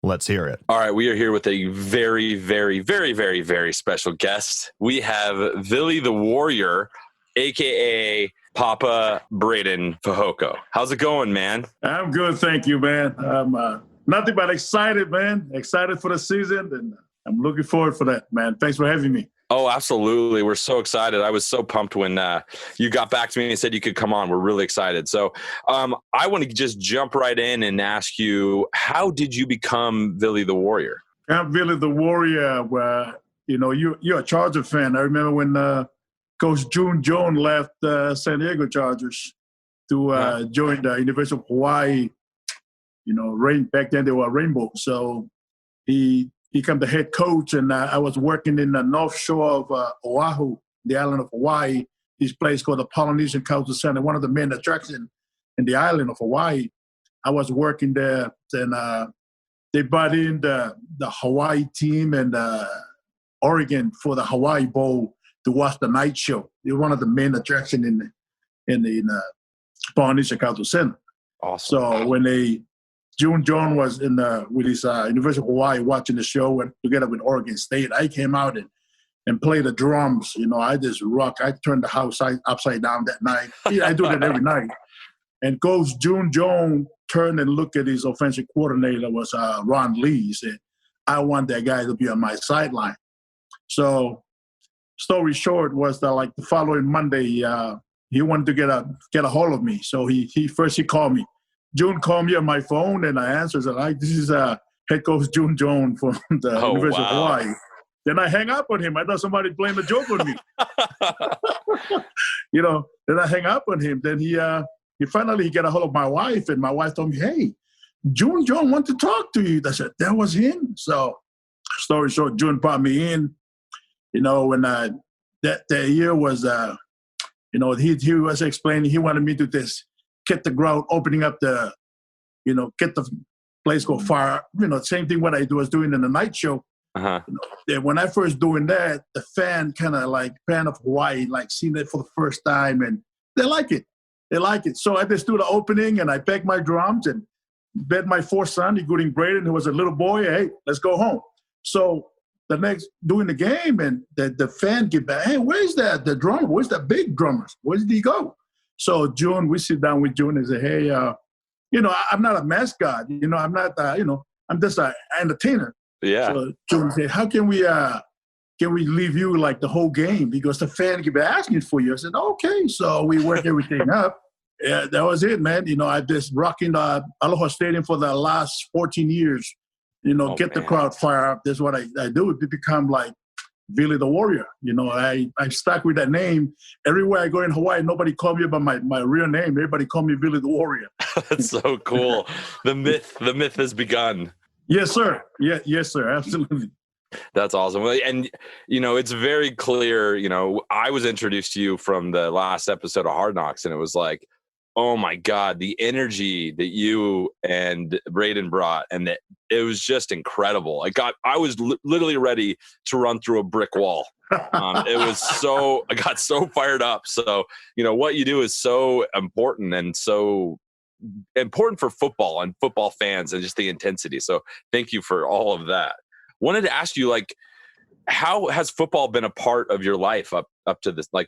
Let's hear it. All right, we are here with a very, very, very, very, very special guest. We have Vili the Warrior, a.k.a. Papa Braden Fehoko. How's it going, man? I'm good, thank you, man. I'm nothing but excited, man. Excited for the season, and I'm looking forward for that, man. Thanks for having me. Oh, absolutely. We're so excited. I was so pumped when you got back to me and said you could come on. We're really excited. So I want to just jump right in and ask you, how did you become Vili the Warrior? I'm Vili the Warrior. You're a Charger fan. I remember when Coach June Jones left San Diego Chargers to join the University of Hawaii. Back then they were Rainbow. So he became the head coach, and I was working in the North Shore of Oahu, the island of Hawaii. This place called the Polynesian Cultural Center, one of the main attractions in the island of Hawaii. I was working there, and they brought in the Hawaii team and Oregon for the Hawaii Bowl to watch the night show. It was one of the main attractions in the Polynesian Cultural Center. Awesome. So when June Jones was with his University of Hawaii watching the show together with Oregon State, I came out and played the drums. I just rock. I turned the house upside down that night. I do that every night. And Coach June Jones turned and looked at his offensive coordinator, was Ron Lee. He said, I want that guy to be on my sideline. So story short was that the following Monday, he wanted to get a hold of me. So he called me. June called me on my phone, and I answered, this is head coach June Jones from the University of Hawaii. Then I hang up on him. I thought somebody playing a joke on me. Then I hang up on him. Then he finally got a hold of my wife, and my wife told me, hey, June Jones want to talk to you. I said, that was him. So story short, June brought me in. When that year was, he was explaining, he wanted me to just get the ground, opening up get the place go fire. Same thing what I was doing in the night show. When I first doing that, the fan fan of Hawaii, seen it for the first time, and they like it. They like it. So I just do the opening, and I pack my drums and bed my fourth son, including Braden, who was a little boy. Hey, let's go home. So the next doing the game, and the fan get back. Hey, where's the drummer? Where's the big drummer? Where did he go? So June, we sit down with June and say, hey, I'm not a mascot. I'm not. I'm just an entertainer. Yeah. So June said, how can we leave you the whole game, because the fan keep asking for you? I said, okay. So we work everything up. Yeah, that was it, man. I've just rocking the Aloha Stadium for the last 14 years. Get the crowd fired up. That's what I do. It become like Vili the Warrior. I stuck with that name. Everywhere I go in Hawaii, nobody call me by my real name. Everybody call me Vili the Warrior. That's so cool. The myth has begun. Yes, sir. Yeah, yes, sir. Absolutely. That's awesome. And, it's very clear, I was introduced to you from the last episode of Hard Knocks, and it was like, oh my God, the energy that you and Braden brought, and that it was just incredible. I was literally ready to run through a brick wall. It was I got so fired up. So, what you do is so important, and so important for football and football fans, and just the intensity. So thank you for all of that. Wanted to ask you, how has football been a part of your life up to this? Did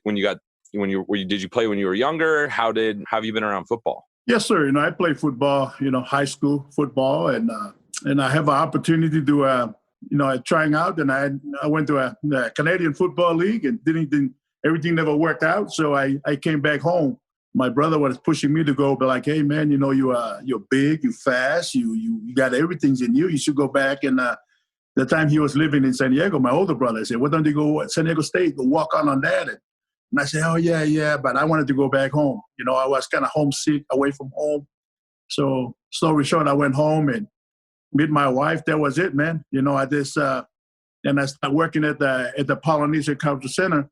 you play when you were younger? How have you been around football? Yes, sir. I played football, high school football, and I have an opportunity to, trying out, and I went to a Canadian Football League, and everything never worked out. So I came back home. My brother was pushing me to go, but like, hey man, you're big, you're fast, you got everything's in you. You should go back. And the time he was living in San Diego, my older brother said, why don't you go at San Diego State, go walk on that? And I said, oh, yeah, but I wanted to go back home. I was kind of homesick, away from home. So story short, I went home and met my wife. That was it, man. I just and I started working at the Polynesian Cultural Center.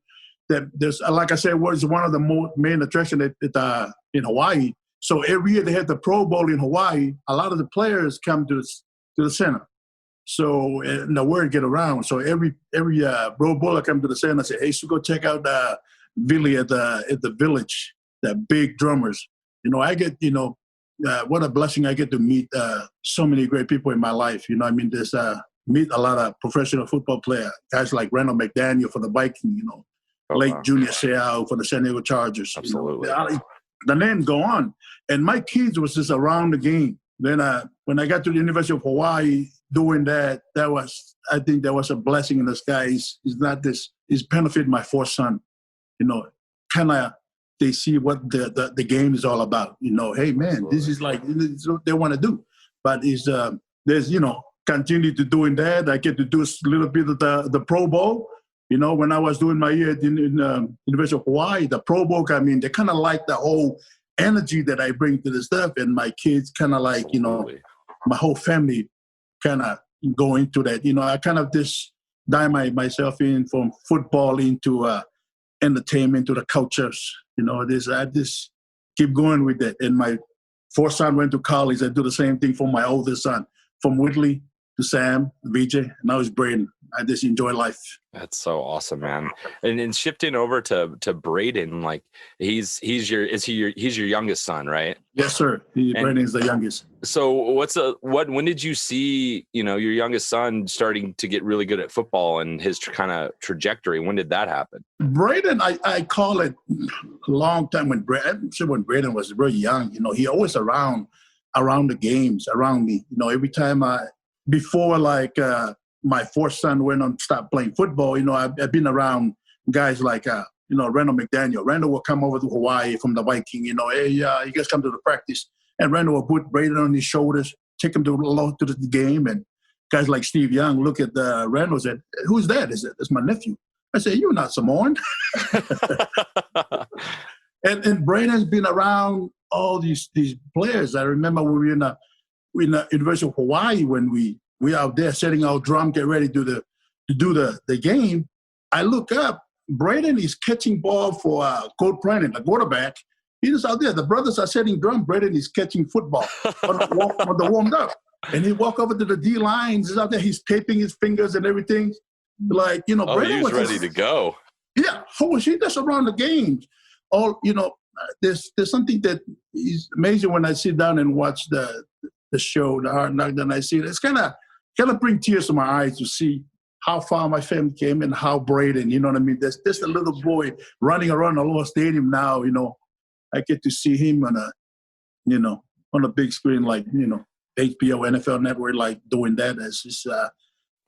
There's, like I said, was one of the main attractions in Hawaii. So every year they had the Pro Bowl in Hawaii. A lot of the players come to the center. So and the word get around. So every Pro Bowler come to the center and say, hey, so go check out Vili at the village, the big drummers. I get, what a blessing I get to meet so many great people in my life. There's meet a lot of professional football players, guys like Randall McDaniel for the Vikings, Lake Junior Seau for the San Diego Chargers. Absolutely. The name go on. And my kids was just around the game. Then when I got to the University of Hawaii doing that, I think that was a blessing in disguise. It's benefit my fourth son. Kind of they see what the game is all about. Hey man, absolutely. This is this is what they want to do. But there's continue to doing that. I get to do a little bit of the Pro Bowl. When I was doing my year in University of Hawaii, the Pro Bowl, they kind of like the whole energy that I bring to the stuff, and my kids kind of like, my whole family kind of go into that. I kind of just dive myself in from football into entertainment to the cultures. I just keep going with that. And my fourth son went to college. I do the same thing for my oldest son, from Whitley to Sam, VJ, now it's Braden. I just enjoy life. That's so awesome, man. And shifting over to Braden, like he's your youngest son, right? Yes, sir. Braden is the youngest. So when did you see, your youngest son starting to get really good at football and his kind of trajectory? When did that happen? Braden, I call it a long time when Braden was very young, he always around the games, around me. Every time before my fourth son went on stopped playing football, I've been around guys like Randall McDaniel. Randall will come over to Hawaii from the Viking, hey, you guys come to the practice. And Randall will put Braden on his shoulders, take him to the game. And guys like Steve Young look at Randall and said, who's that? It's my nephew. I said, you're not Samoan. and Braden's been around all these players. I remember we were in the University of Hawaii when we out there setting our drum, get ready to do the game. I look up, Braden is catching ball for Colt Brennan, the quarterback. He is out there. The brothers are setting drum. Braden is catching football on the warmed up. And he walk over to the D lines. He's out there. He's taping his fingers and everything. Like, Braden was ready to go. Yeah. He just around the games. There's something that is amazing when I sit down and watch the show, The Hard Knock, then I see it. It's kind of bring tears to my eyes to see how far my family came and how Braden, you know what I mean? There's just a little boy running around the Aloha Stadium now, I get to see him on a big screen like, HBO, NFL Network, like doing that. It's just,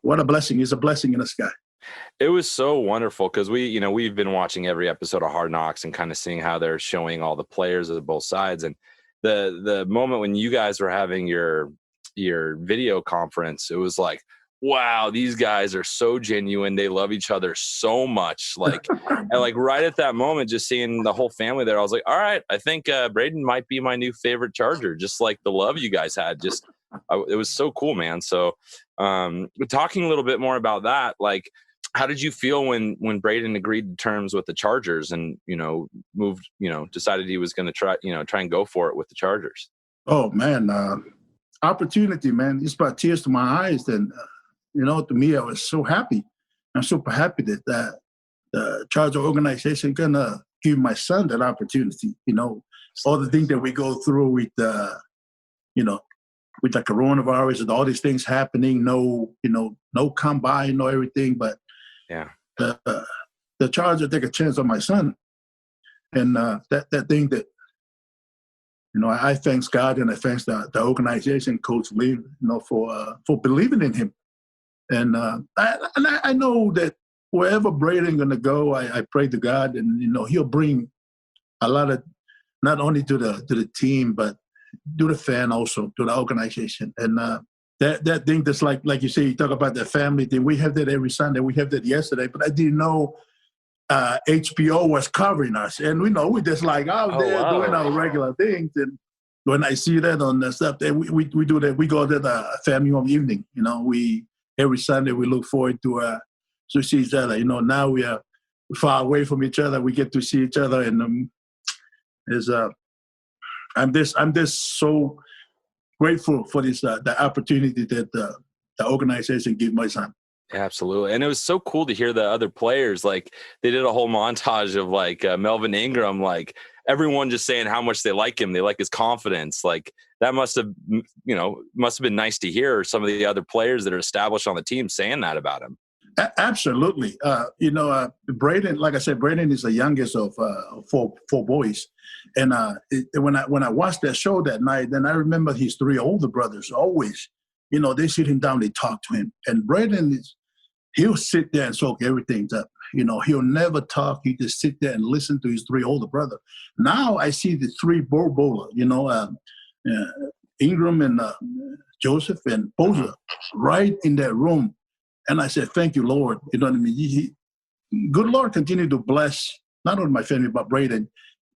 what a blessing. It's a blessing in the sky. It was so wonderful because we've been watching every episode of Hard Knocks and kind of seeing how they're showing all the players of both sides. And the moment when you guys were having your video conference, it was like, wow, these guys are so genuine. They love each other so much. And right at that moment, just seeing the whole family there, I was like, all right, I think Braden might be my new favorite Charger. Just like the love you guys had, it was so cool, man. So talking a little bit more about that, how did you feel when Braden agreed to terms with the Chargers and, moved, decided he was going to try and go for it with the Chargers? Oh man, opportunity, man. It's brought tears to my eyes. And, to me, I was so happy. I'm super happy that the Charger organization going to give my son that opportunity, all the things that we go through with with the coronavirus and all these things happening, no combine, no everything, but yeah, the Chargers take a chance on my son, and that thing that I thanks God and I thanks the organization, Coach Lee, for believing in him, and I know that wherever Braden gonna go, I pray to God, and he'll bring a lot of not only to the team but to the fan also, to the organization, and that thing that's like you say, you talk about the family thing. We have that every Sunday. We have that yesterday, but I didn't know HBO was covering us, and we just like out there doing our regular things. And when I see that on the stuff, that we do that, we go to the family home evening. We every Sunday we look forward to see each other. Now we are far away from each other. We get to see each other, and I'm just so grateful for this the opportunity that the organization gave my son. Absolutely. And it was so cool to hear the other players, they did a whole montage of Melvin Ingram, everyone just saying how much they like him. They like his confidence. That must have been nice to hear some of the other players that are established on the team saying that about him. Absolutely. Braden, like I said, Braden is the youngest of four boys. And when I watched that show that night, then I remember his three older brothers always, they sit him down, they talk to him. And Braden he'll sit there and soak everything up. He'll never talk. He just sit there and listen to his three older brothers. Now I see the three bowler, Ingram and Joseph and Boza right in that room. And I said, thank you, Lord. You know what I mean? good Lord continue to bless not only my family, but Braden,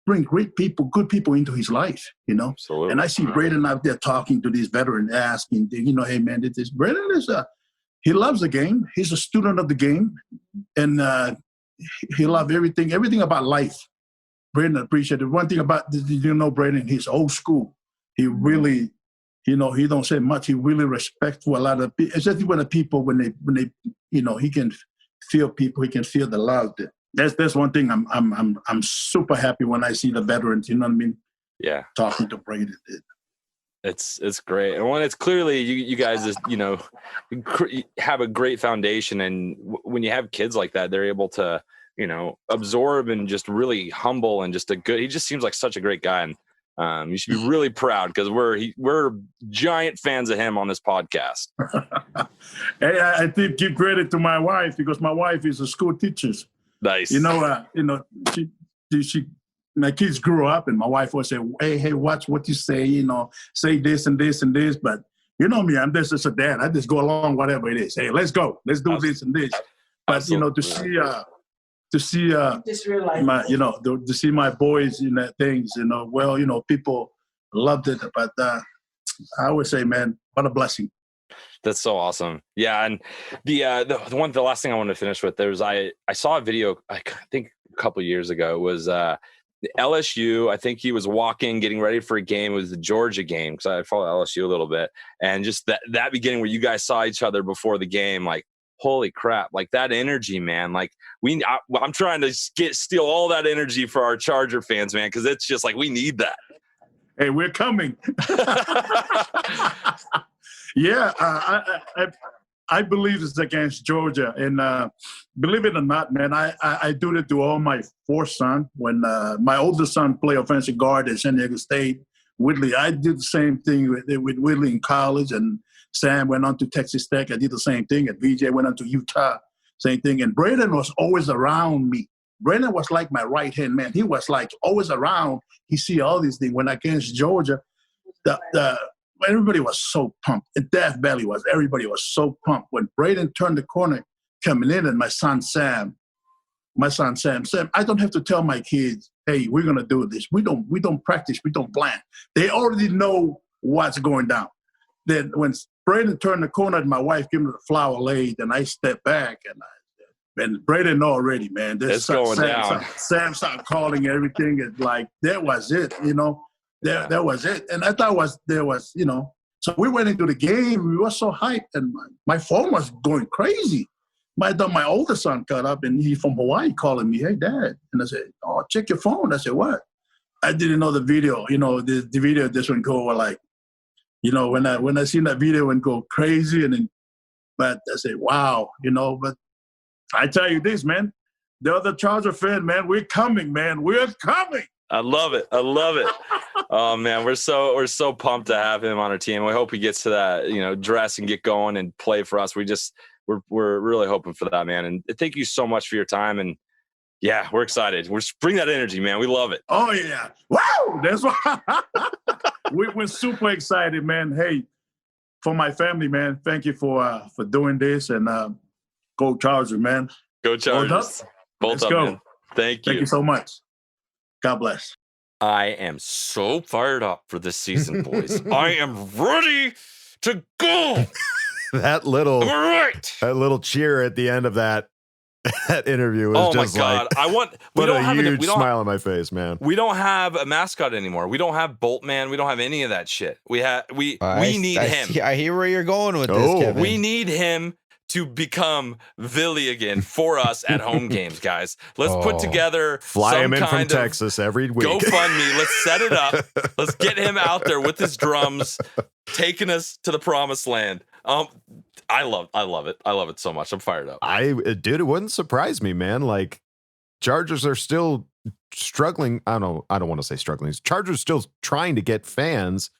bring great people, good people into his life, Absolutely. And I see Braden out there talking to these veterans, asking, hey, man, this Braden he loves the game. He's a student of the game. And he loves everything about life. Braden appreciated. One thing about, Braden, he's old school. He really, he don't say much. He really respects a lot of people, especially when the people, when they, he can feel people, he can feel the love. That's one thing I'm super happy when I see the veterans, you know what I mean? Yeah. Talking to Braden. It's great. And when it's clearly you guys just, have a great foundation. And when you have kids like that, they're able to, absorb and just really humble and just he just seems like such a great guy. And you should be really proud because we're giant fans of him on this podcast. Hey, I think give credit to my wife because my wife is a school teacher. Nice. She my kids grew up and my wife would say, hey, watch what you say, say this and this and this. But you know me, I'm just a dad. I just go along whatever it is. Hey, let's go. Let's do this and this. But, to see to see my boys in that things, people loved it. But I would say, man, what a blessing. That's so awesome. Yeah. And the last thing I want to finish with, I saw a video, I think a couple of years ago. It was the LSU. I think he was walking, getting ready for a game. It was the Georgia game because I follow LSU a little bit. And just that beginning where you guys saw each other before the game, like, holy crap, like that energy, man. Like I'm trying to steal all that energy for our Charger fans, man, because it's just like we need that. Hey, we're coming. Yeah, I believe it's against Georgia. And believe it or not, man, I do it to all my four sons. When my oldest son played offensive guard at San Diego State, Whitley, I did the same thing with Whitley in college. And Sam went on to Texas Tech. I did the same thing. And VJ went on to Utah, same thing. And Braden was always around me. Braden was like my right-hand man. He was like always around. He see all these things. When against Georgia, everybody was so pumped. In Death Valley everybody was so pumped. When Braden turned the corner coming in and my son Sam, I don't have to tell my kids, hey, we're going to do this. We don't practice. We don't plan. They already know what's going down. Then when Braden turned the corner and my wife gave me the flower laid and I stepped back and Braden know already, man. It's going down. Sam started calling everything. It's like, that was it, That was it. And I thought there was, so we went into the game. We were so hyped and my phone was going crazy. My oldest son got up and he from Hawaii calling me, hey, Dad. And I said, oh, check your phone. I said, what? I didn't know the video. The video this one go like, when I seen that video and go crazy but I say, wow, but I tell you this, man, the other Charger fan, man, we're coming, man. We're coming. I love it. Oh man, we're so pumped to have him on our team. We hope he gets to that, dress and get going and play for us. We're really hoping for that, man. And thank you so much for your time. And yeah, we're excited. Bring that energy, man. We love it. Oh yeah. Wow. That's why we're super excited, man. Hey, for my family, man, thank you for doing this and go Chargers, man. Go Chargers. Both up, man. Thank you. Thank you so much. God bless. I am so fired up for this season, boys. I am ready to go. That little cheer at the end of that interview was just like, I want. We don't have a huge smile on my face, man. We don't have a mascot anymore. We don't have Boltman. We don't have any of that shit. We need him. I hear where you're going with this, Kevin. We need him to become Vili again for us at home games, guys. Let's put together fly him in from Texas every week. GoFundMe. Let's set it up. Let's get him out there with his drums, taking us to the promised land. I love it. I love it so much. I'm fired up. Dude, it wouldn't surprise me, man. Like, Chargers are still struggling. I don't want to say struggling. Chargers still trying to get fans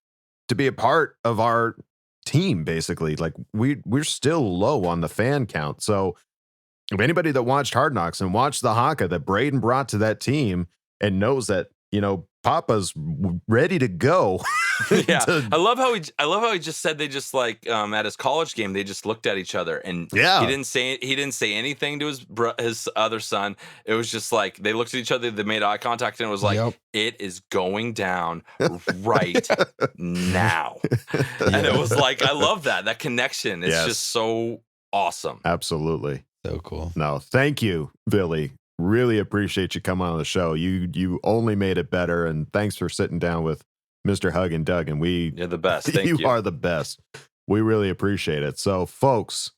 to be a part of our team, basically. Like, we're still low on the fan count. So if anybody that watched Hard Knocks and watched the haka that Braden brought to that team and knows that, Papa's ready to go. Yeah, I love how he just said they just like at his college game they just looked at each other and he didn't say anything to his other son. It was just like they looked at each other, they made eye contact, and it was like it is going down right now. And it was like I love that connection. It's just so awesome. Absolutely, so cool. No, thank you, Vili. Really appreciate you coming on the show. You only made it better, and thanks for sitting down with Mr. Hug and Doug. And you're the best. Thank you. You are the best. We really appreciate it. So, folks,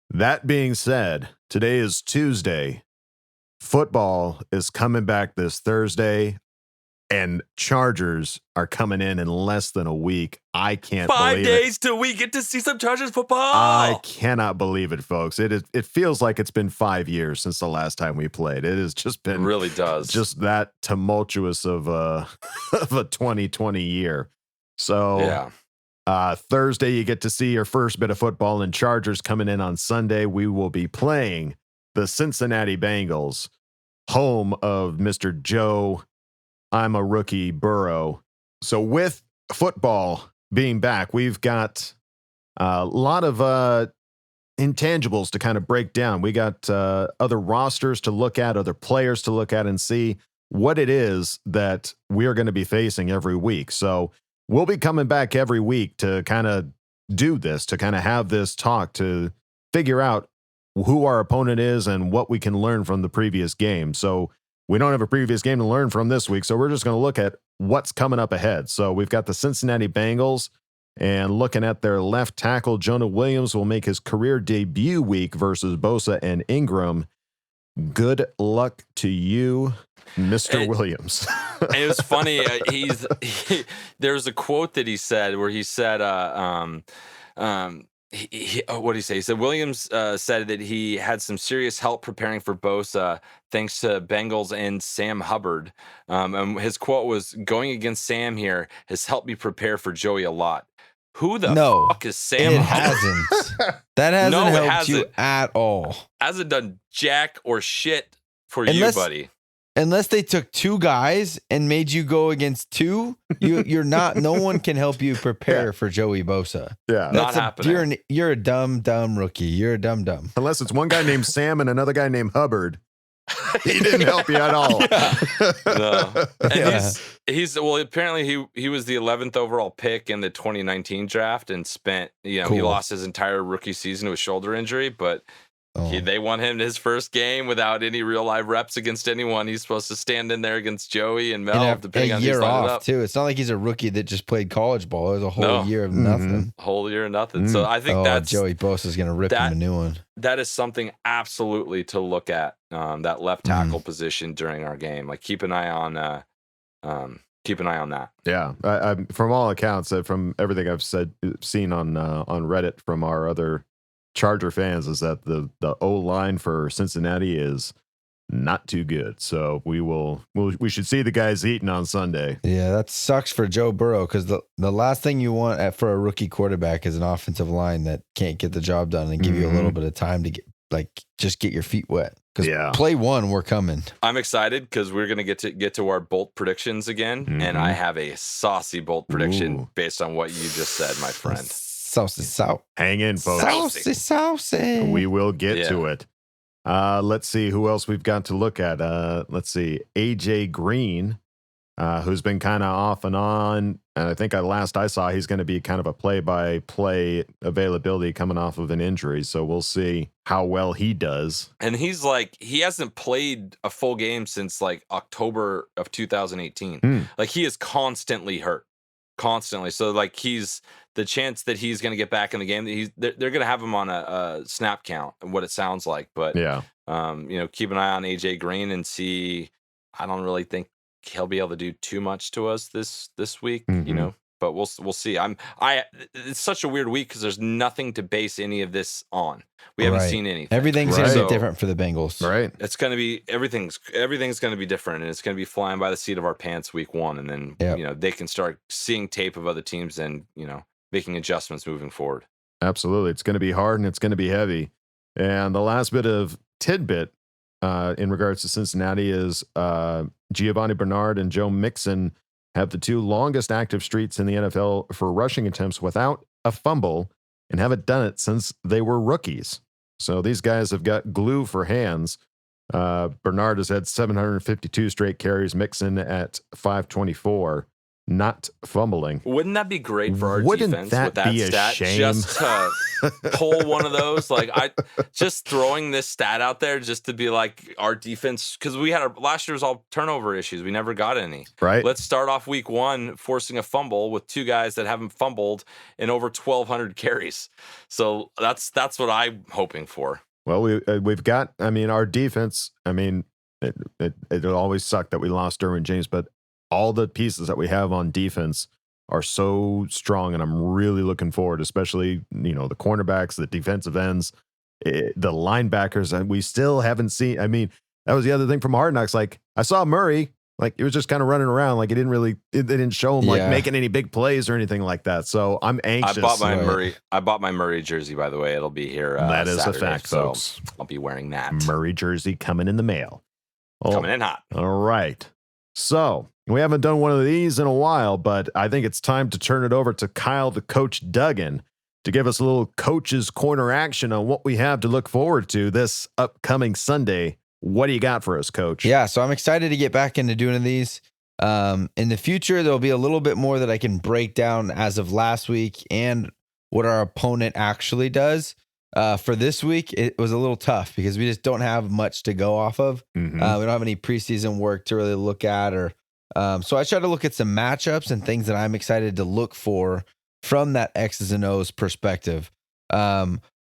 that being said, today is Tuesday. Football is coming back this Thursday, and Chargers are coming in less than a week. I can't believe it. 5 days till we get to see some Chargers football. I cannot believe it, folks. It feels like it's been 5 years since the last time we played. It has just been really does just that tumultuous of a of a 2020 year. So Thursday you get to see your first bit of football, and Chargers coming in on Sunday. We will be playing the Cincinnati Bengals, home of Mr. Joe I'm a Rookie Burrow. So with football being back, we've got a lot of intangibles to kind of break down. We got other rosters to look at, other players to look at, and see what it is that we're going to be facing every week. So we'll be coming back every week to kind of do this, to kind of have this talk, to figure out who our opponent is and what we can learn from the previous game. So we don't have a previous game to learn from this week, so we're just going to look at what's coming up ahead. So we've got the Cincinnati Bengals, and looking at their left tackle, Jonah Williams will make his career debut week versus Bosa and Ingram. Good luck to you, Mr. Williams. It was funny. There's a quote that he said where he said, what did he say? He said Williams said that he had some serious help preparing for Bosa thanks to Bengals and Sam Hubbard. And his quote was, "Going against Sam here has helped me prepare for Joey a lot." Who the fuck is Sam It Hubbard? hasn't. That hasn't helped you at all. Hasn't done jack or shit for you, buddy. Unless they took two guys and made you go against two, you're not. No one can help you prepare for Joey Bosa. Yeah, not happening. You're a dumb rookie. You're a dumb. Unless it's one guy named Sam and another guy named Hubbard. He didn't help you at all. No. And he's well, apparently he was the 11th overall pick in the 2019 draft and spent, he lost his entire rookie season to a shoulder injury, but they won him his first game without any real live reps against anyone. He's supposed to stand in there against Joey and Mel, depending on who's lining up. Too. It's not like he's a rookie that just played college ball. It was a whole year of nothing. Whole year of nothing. So I think that's Joey Bosa is going to rip him a new one. That is something absolutely to look at. That left tackle position during our game. Like keep an eye on that. Yeah, I from all accounts, from everything I've seen on Reddit from our other Charger fans, is that the O-line for Cincinnati is not too good. So we should see the guys eating on Sunday. Yeah, that sucks for Joe Burrow, because the last thing you want for a rookie quarterback is an offensive line that can't get the job done and give you a little bit of time to just get your feet wet. Because play one, we're coming. I'm excited because we're gonna get to our bolt predictions again, and I have a saucy bolt prediction based on what you just said, my friend. Saucy. Hang in, folks. Saucy. We will get to it. Let's see who else we've got to look at. Let's see. AJ Green, who's been kind of off and on. And I think last I saw, he's going to be kind of a play-by-play availability coming off of an injury. So we'll see how well he does. And he hasn't played a full game since October of 2018. Like he is constantly hurt. Constantly. So he's the chance that he's going to get back in the game, they're going to have him on a snap count, what it sounds like. But keep an eye on AJ Green and see. I don't really think he'll be able to do too much to us this week, but we'll see. It's such a weird week because there's nothing to base any of this on. We haven't seen anything. Everything's going to be different for the Bengals. Right. It's going to be everything's going to be different, and it's going to be flying by the seat of our pants week one, and then they can start seeing tape of other teams and making adjustments moving forward. Absolutely, it's going to be hard and it's going to be heavy. And the last bit of tidbit in regards to Cincinnati is Giovanni Bernard and Joe Mixon have the 2 longest active streaks in the NFL for rushing attempts without a fumble and haven't done it since they were rookies. So these guys have got glue for hands. Bernard has had 752 straight carries, Mixon at 524, not fumbling. Wouldn't that be great for our Wouldn't defense that with that be a stat? shame? Just to pull one of those, like just throwing this stat out there just to be like our defense, because we had last year's all turnover issues. We never got any. Right. Let's start off week 1 forcing a fumble with 2 guys that haven't fumbled in over 1,200 carries. So that's what I'm hoping for. Well, we've got, I mean, our defense, I mean, it always sucked that we lost Derwin James, but all the pieces that we have on defense are so strong, and I'm really looking forward, especially, the cornerbacks, the defensive ends, the linebackers, and we still haven't seen, I mean, that was the other thing from Hard Knocks. Like, I saw Murray, like, he was just kind of running around, like, they didn't show him, like, making any big plays or anything like that, so I'm anxious. I bought my Murray jersey, by the way. It'll be here that is Saturday, a fact, so folks. I'll be wearing that. Murray jersey coming in the mail. Coming in hot. All right. So we haven't done one of these in a while, but I think it's time to turn it over to Kyle, the Coach Duggan, to give us a little Coach's Corner action on what we have to look forward to this upcoming Sunday. What do you got for us, Coach? Yeah, so I'm excited to get back into doing these. In the future, there'll be a little bit more that I can break down as of last week and what our opponent actually does. For this week, it was a little tough because we just don't have much to go off of. Mm-hmm. We don't have any preseason work to really look at, so I try to look at some matchups and things that I'm excited to look for from that X's and O's perspective.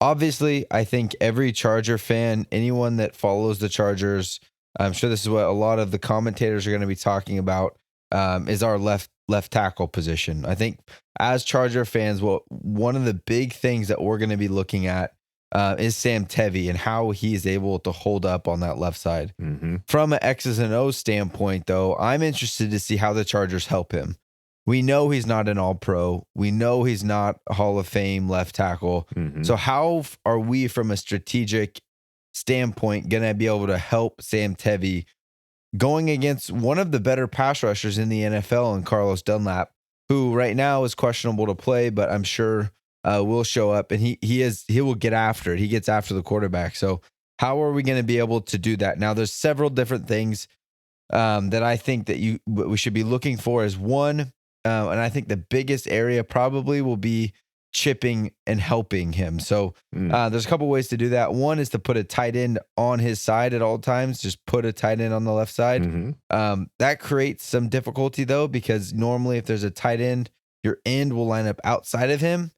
Obviously, I think every Charger fan, anyone that follows the Chargers, I'm sure this is what a lot of the commentators are going to be talking about, is our left tackle position. I think as Charger fans, one of the big things that we're going to be looking at is Sam Tevi and how he's able to hold up on that left side. Mm-hmm. From an X's and O's standpoint, though, I'm interested to see how the Chargers help him. We know he's not an all-pro. We know he's not a Hall of Fame left tackle. Mm-hmm. So how are we, from a strategic standpoint, going to be able to help Sam Tevi going against one of the better pass rushers in the NFL in Carlos Dunlap, who right now is questionable to play, but I'm sure will show up, and he will get after it. He gets after the quarterback. So how are we going to be able to do that? Now, there's several different things that I think that we should be looking for as one. And I think the biggest area probably will be chipping and helping him. So there's a couple ways to do that. One is to put a tight end on his side at all times. Just put a tight end on the left side. Mm-hmm. That creates some difficulty, though, because normally if there's a tight end, your end will line up outside of him.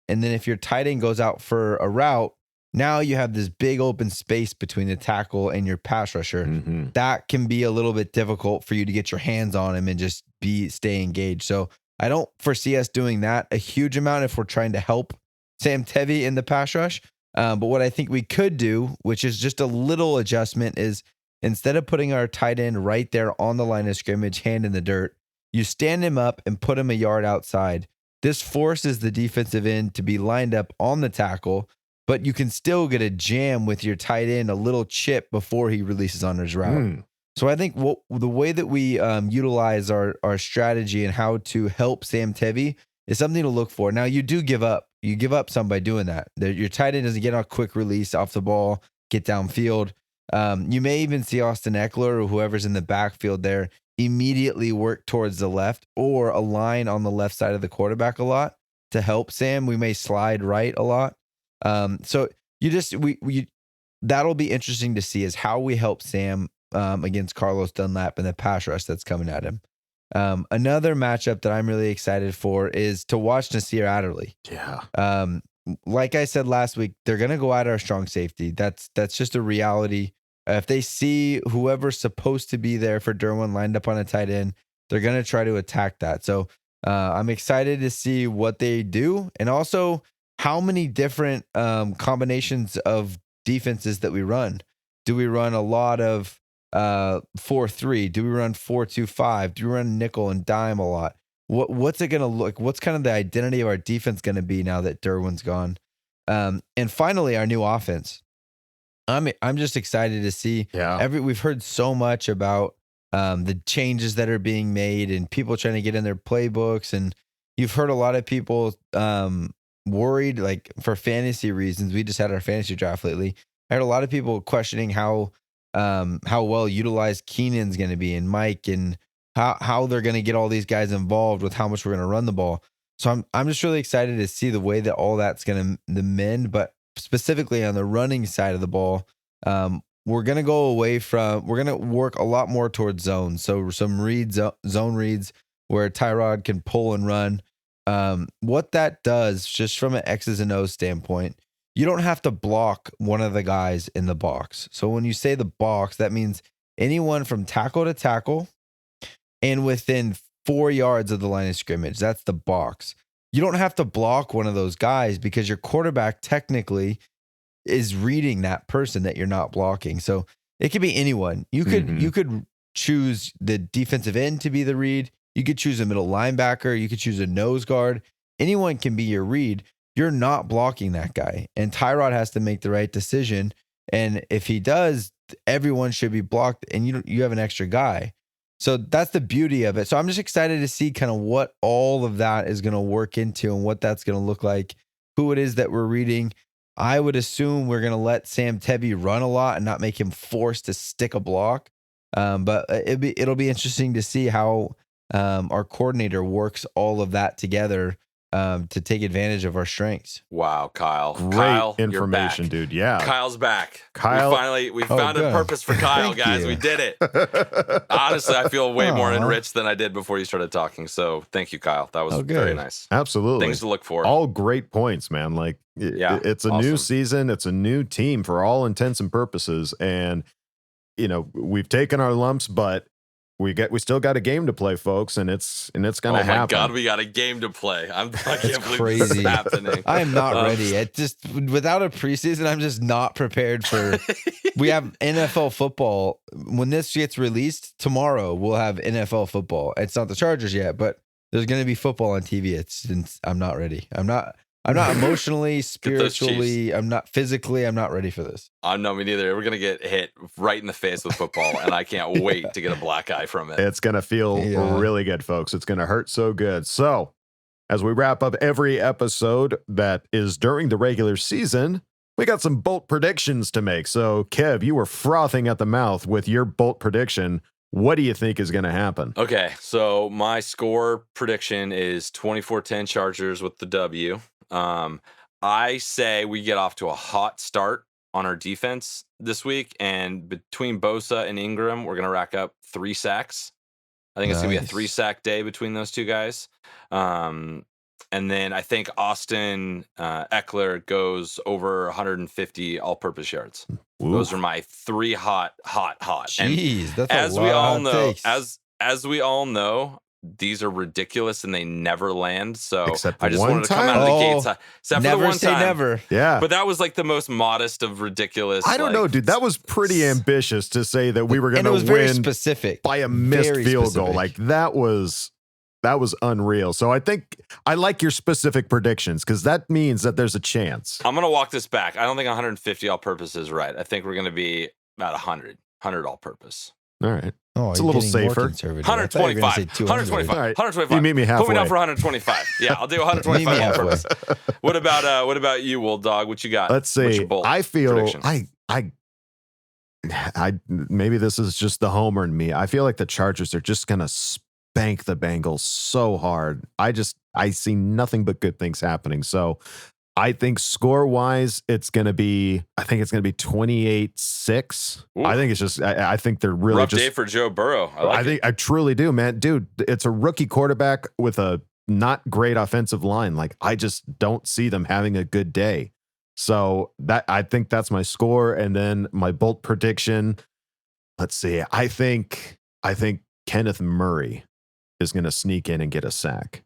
And then if your tight end goes out for a route, now you have this big open space between the tackle and your pass rusher. Mm-hmm. That can be a little bit difficult for you to get your hands on him and just stay engaged. So I don't foresee us doing that a huge amount if we're trying to help Sam Tevi in the pass rush. But what I think we could do, which is just a little adjustment, is instead of putting our tight end right there on the line of scrimmage, hand in the dirt, you stand him up and put him a yard outside. This forces the defensive end to be lined up on the tackle, but you can still get a jam with your tight end, a little chip before he releases on his route. So I think the way that we utilize our strategy and how to help Sam Tevi is something to look for. Now, you do give up. You give up some by doing that. Your tight end doesn't get a quick release off the ball, get downfield. You may even see Austin Eckler or whoever's in the backfield there immediately work towards the left or align on the left side of the quarterback a lot to help Sam. We may slide right a lot. So that'll be interesting to see is how we help Sam against Carlos Dunlap and the pass rush that's coming at him. Another matchup that I'm really excited for is to watch Nasir Adderley. Yeah. Like I said last week, they're going to go at our strong safety. That's just a reality. If they see whoever's supposed to be there for Derwin lined up on a tight end, they're going to try to attack that. So I'm excited to see what they do, and also how many different combinations of defenses that we run. Do we run a lot of 4-3? Do we run 4-2-5? Do we run nickel and dime a lot? What's it going to look? What's kind of the identity of our defense going to be now that Derwin's gone? And finally, our new offense. I'm just excited to see. Yeah. We've heard so much about the changes that are being made and people trying to get in their playbooks, and you've heard a lot of people worried, like for fantasy reasons. We just had our fantasy draft lately. I heard a lot of people questioning how well utilized Keenan's going to be, and Mike, and how they're going to get all these guys involved with how much we're going to run the ball. So I'm just really excited to see the way that all that's going to mend, but specifically on the running side of the ball, we're going to work a lot more towards zones. So some zone reads where Tyrod can pull and run. What that does, just from an X's and O's standpoint, you don't have to block one of the guys in the box. So when you say the box, that means anyone from tackle to tackle and within 4 yards of the line of scrimmage. That's the box. You don't have to block one of those guys because your quarterback technically is reading that person that you're not blocking. So it could be anyone. You could choose the defensive end to be the read. You could choose a middle linebacker. You could choose a nose guard. Anyone can be your read. You're not blocking that guy. And Tyrod has to make the right decision. And if he does, everyone should be blocked, and you have an extra guy. So that's the beauty of it. So I'm just excited to see kind of what all of that is going to work into and what that's going to look like, who it is that we're reading. I would assume we're going to let Sam Tebby run a lot and not make him forced to stick a block. But it'll be interesting to see how our coordinator works all of that together to take advantage of our strengths. Wow, Kyle. Great Kyle, information, you're back. dude. Yeah. Kyle's back. Kyle. We found a purpose for Kyle, guys. you. We did it. Honestly, I feel way more Aw. enriched than I did before you started talking. So thank you, Kyle. That was Oh, good. very nice. Absolutely. Things to look for. All great points, man. Like, Yeah, it's a awesome. new season. It's a new team for all intents and purposes. And, we've taken our lumps, but we still got a game to play, folks, and it's going to happen. Oh my God, we got a game to play. I can't believe crazy. this is happening. I am not ready. It just, without a preseason, I'm just not prepared for. We have NFL football. When this gets released tomorrow, we'll have NFL football. It's not the Chargers yet, but there's going to be football on TV. I'm not ready. I'm not emotionally, spiritually, I'm not physically, I'm not ready for this. No, me neither. We're going to get hit right in the face with football, and I can't wait to get a black eye from it. It's going to feel really good, folks. It's going to hurt so good. So, as we wrap up every episode that is during the regular season, we got some bolt predictions to make. So, Kev, you were frothing at the mouth with your bolt prediction. What do you think is going to happen? Okay, so my score prediction is 24-10 Chargers with the W. I say we get off to a hot start on our defense this week, and between Bosa and Ingram, we're going to rack up 3 sacks. I think it's going to be a 3-sack day between those two guys. And then I think Austin Eckler goes over 150 all-purpose yards. Ooh. Those are my 3 hot. Jeez, that's as a lot we all of know, takes. as we all know, these are ridiculous and they never land. So Except for I just one wanted to come time? out of the gates. Except for Never the one say time. never. Yeah. But that was like the most modest of ridiculous. I don't know, dude. That was pretty ambitious to say that we were going And it to was very win specific. by a missed Very field goal. specific. Like that was unreal. So I think I like your specific predictions because that means that there's a chance. I'm going to walk this back. I don't think 150 all purpose is right. I think we're going to be about 100 all purpose. All right. Oh, It's a you're little getting more safer. conservative. I thought you were gonna 125. say 200. 125. All right. 125. You meet me halfway. Put me down for 125. Yeah, I'll do 125 Meet me all halfway. purpose. What about you, Wool Dog? What you got? Let's What's see. your bold I feel prediction? I maybe this is just the homer in me. I feel like the Chargers are just going to spank the Bengals so hard. I see nothing but good things happening. So I think score-wise, it's going to be 28-6. Ooh. I think it's just, I think they're really rough just, day for Joe Burrow. I truly do, man. Dude, it's a rookie quarterback with a not great offensive line. Like, I just don't see them having a good day. So I think that's my score. And then my bold prediction, let's see. I think Kenneth Murray is going to sneak in and get a sack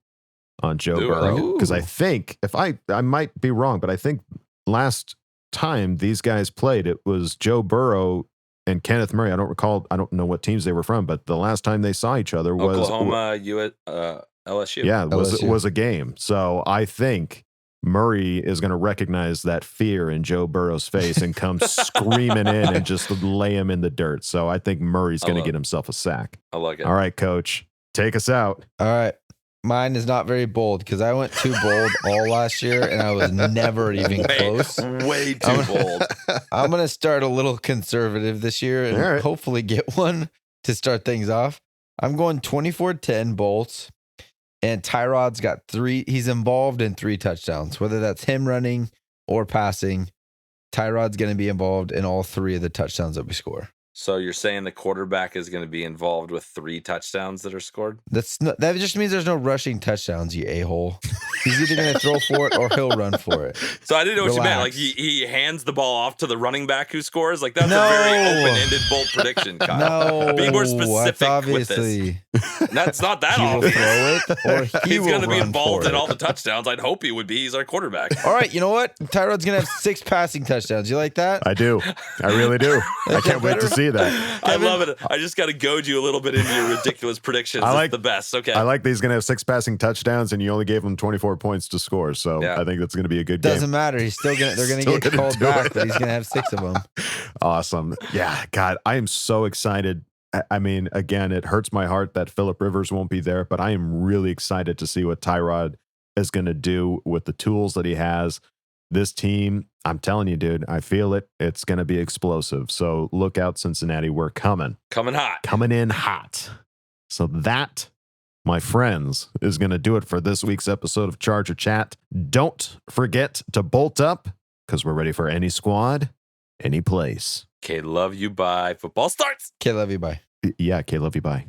on Joe Burrow. Because I think, if I might be wrong, but I think last time these guys played, it was Joe Burrow and Kenneth Murray. I don't know what teams they were from, but the last time they saw each other was Oklahoma, LSU. Yeah, LSU. was a game. So I think Murray is going to recognize that fear in Joe Burrow's face and come screaming in and just lay him in the dirt. So I think Murray's going to get himself a sack. I like it. All right, Coach, take us out. All right. Mine is not very bold because I went too bold all last year and I was never even close. Way too bold. I'm going to start a little conservative this year and hopefully get one to start things off. I'm going 24-10 Bolts, and Tyrod's got 3. He's involved in 3 touchdowns, whether that's him running or passing. Tyrod's going to be involved in all 3 of the touchdowns that we score. So you're saying the quarterback is going to be involved with 3 touchdowns that are scored? That just means there's no rushing touchdowns, you a-hole. He's either going to throw for it or he'll run for it. So I didn't know what you meant. Like he hands the ball off to the running back who scores. Like that's a very open-ended bold prediction, Kyle. No, be more specific with this. That's not that obvious. Throw it or he's going to be involved in all the touchdowns. I'd hope he would be. He's our quarterback. All right, you know what? Tyrod's going to have 6 passing touchdowns. You like that? I do. I really do. I can't wait to see that. I love it. I just got to goad you a little bit into your ridiculous predictions. It's the best. Okay. I like that he's going to have 6 passing touchdowns, and you only gave him 24 points to score. So I think that's going to be a good game. Doesn't matter. He's still going to. They're going to get called back, but he's going to have 6 of them. Awesome. Yeah. God, I am so excited. I mean, again, it hurts my heart that Phillip Rivers won't be there, but I am really excited to see what Tyrod is going to do with the tools that he has. This team, I'm telling you, dude, I feel it. It's going to be explosive. So look out, Cincinnati. We're coming. Coming hot. Coming in hot. So that, my friends, is going to do it for this week's episode of Charger Chat. Don't forget to bolt up because we're ready for any squad, any place. Okay, love you. Bye. Football starts. Okay, love you. Bye. Yeah, okay, love you. Bye.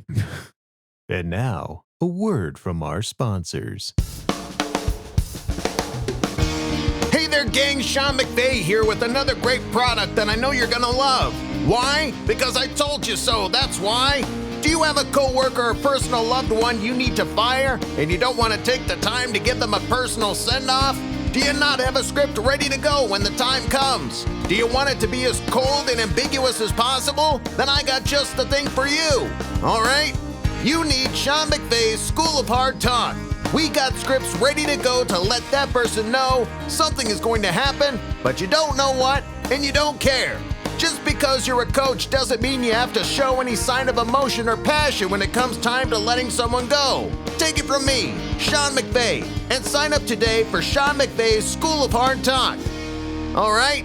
And now, a word from our sponsors. Hey there, gang. Sean McVay here with another great product that I know you're going to love. Why? Because I told you so. That's why. Do you have a coworker or personal loved one you need to fire and you don't want to take the time to give them a personal send-off? Do you not have a script ready to go when the time comes? Do you want it to be as cold and ambiguous as possible? Then I got just the thing for you. All right? You need Sean McVay's School of Hard Talk. We got scripts ready to go to let that person know something is going to happen, but you don't know what, and you don't care. Just because you're a coach doesn't mean you have to show any sign of emotion or passion when it comes time to letting someone go. Take it from me, Sean McVay, and sign up today for Sean McVay's School of Hard Talk. All right?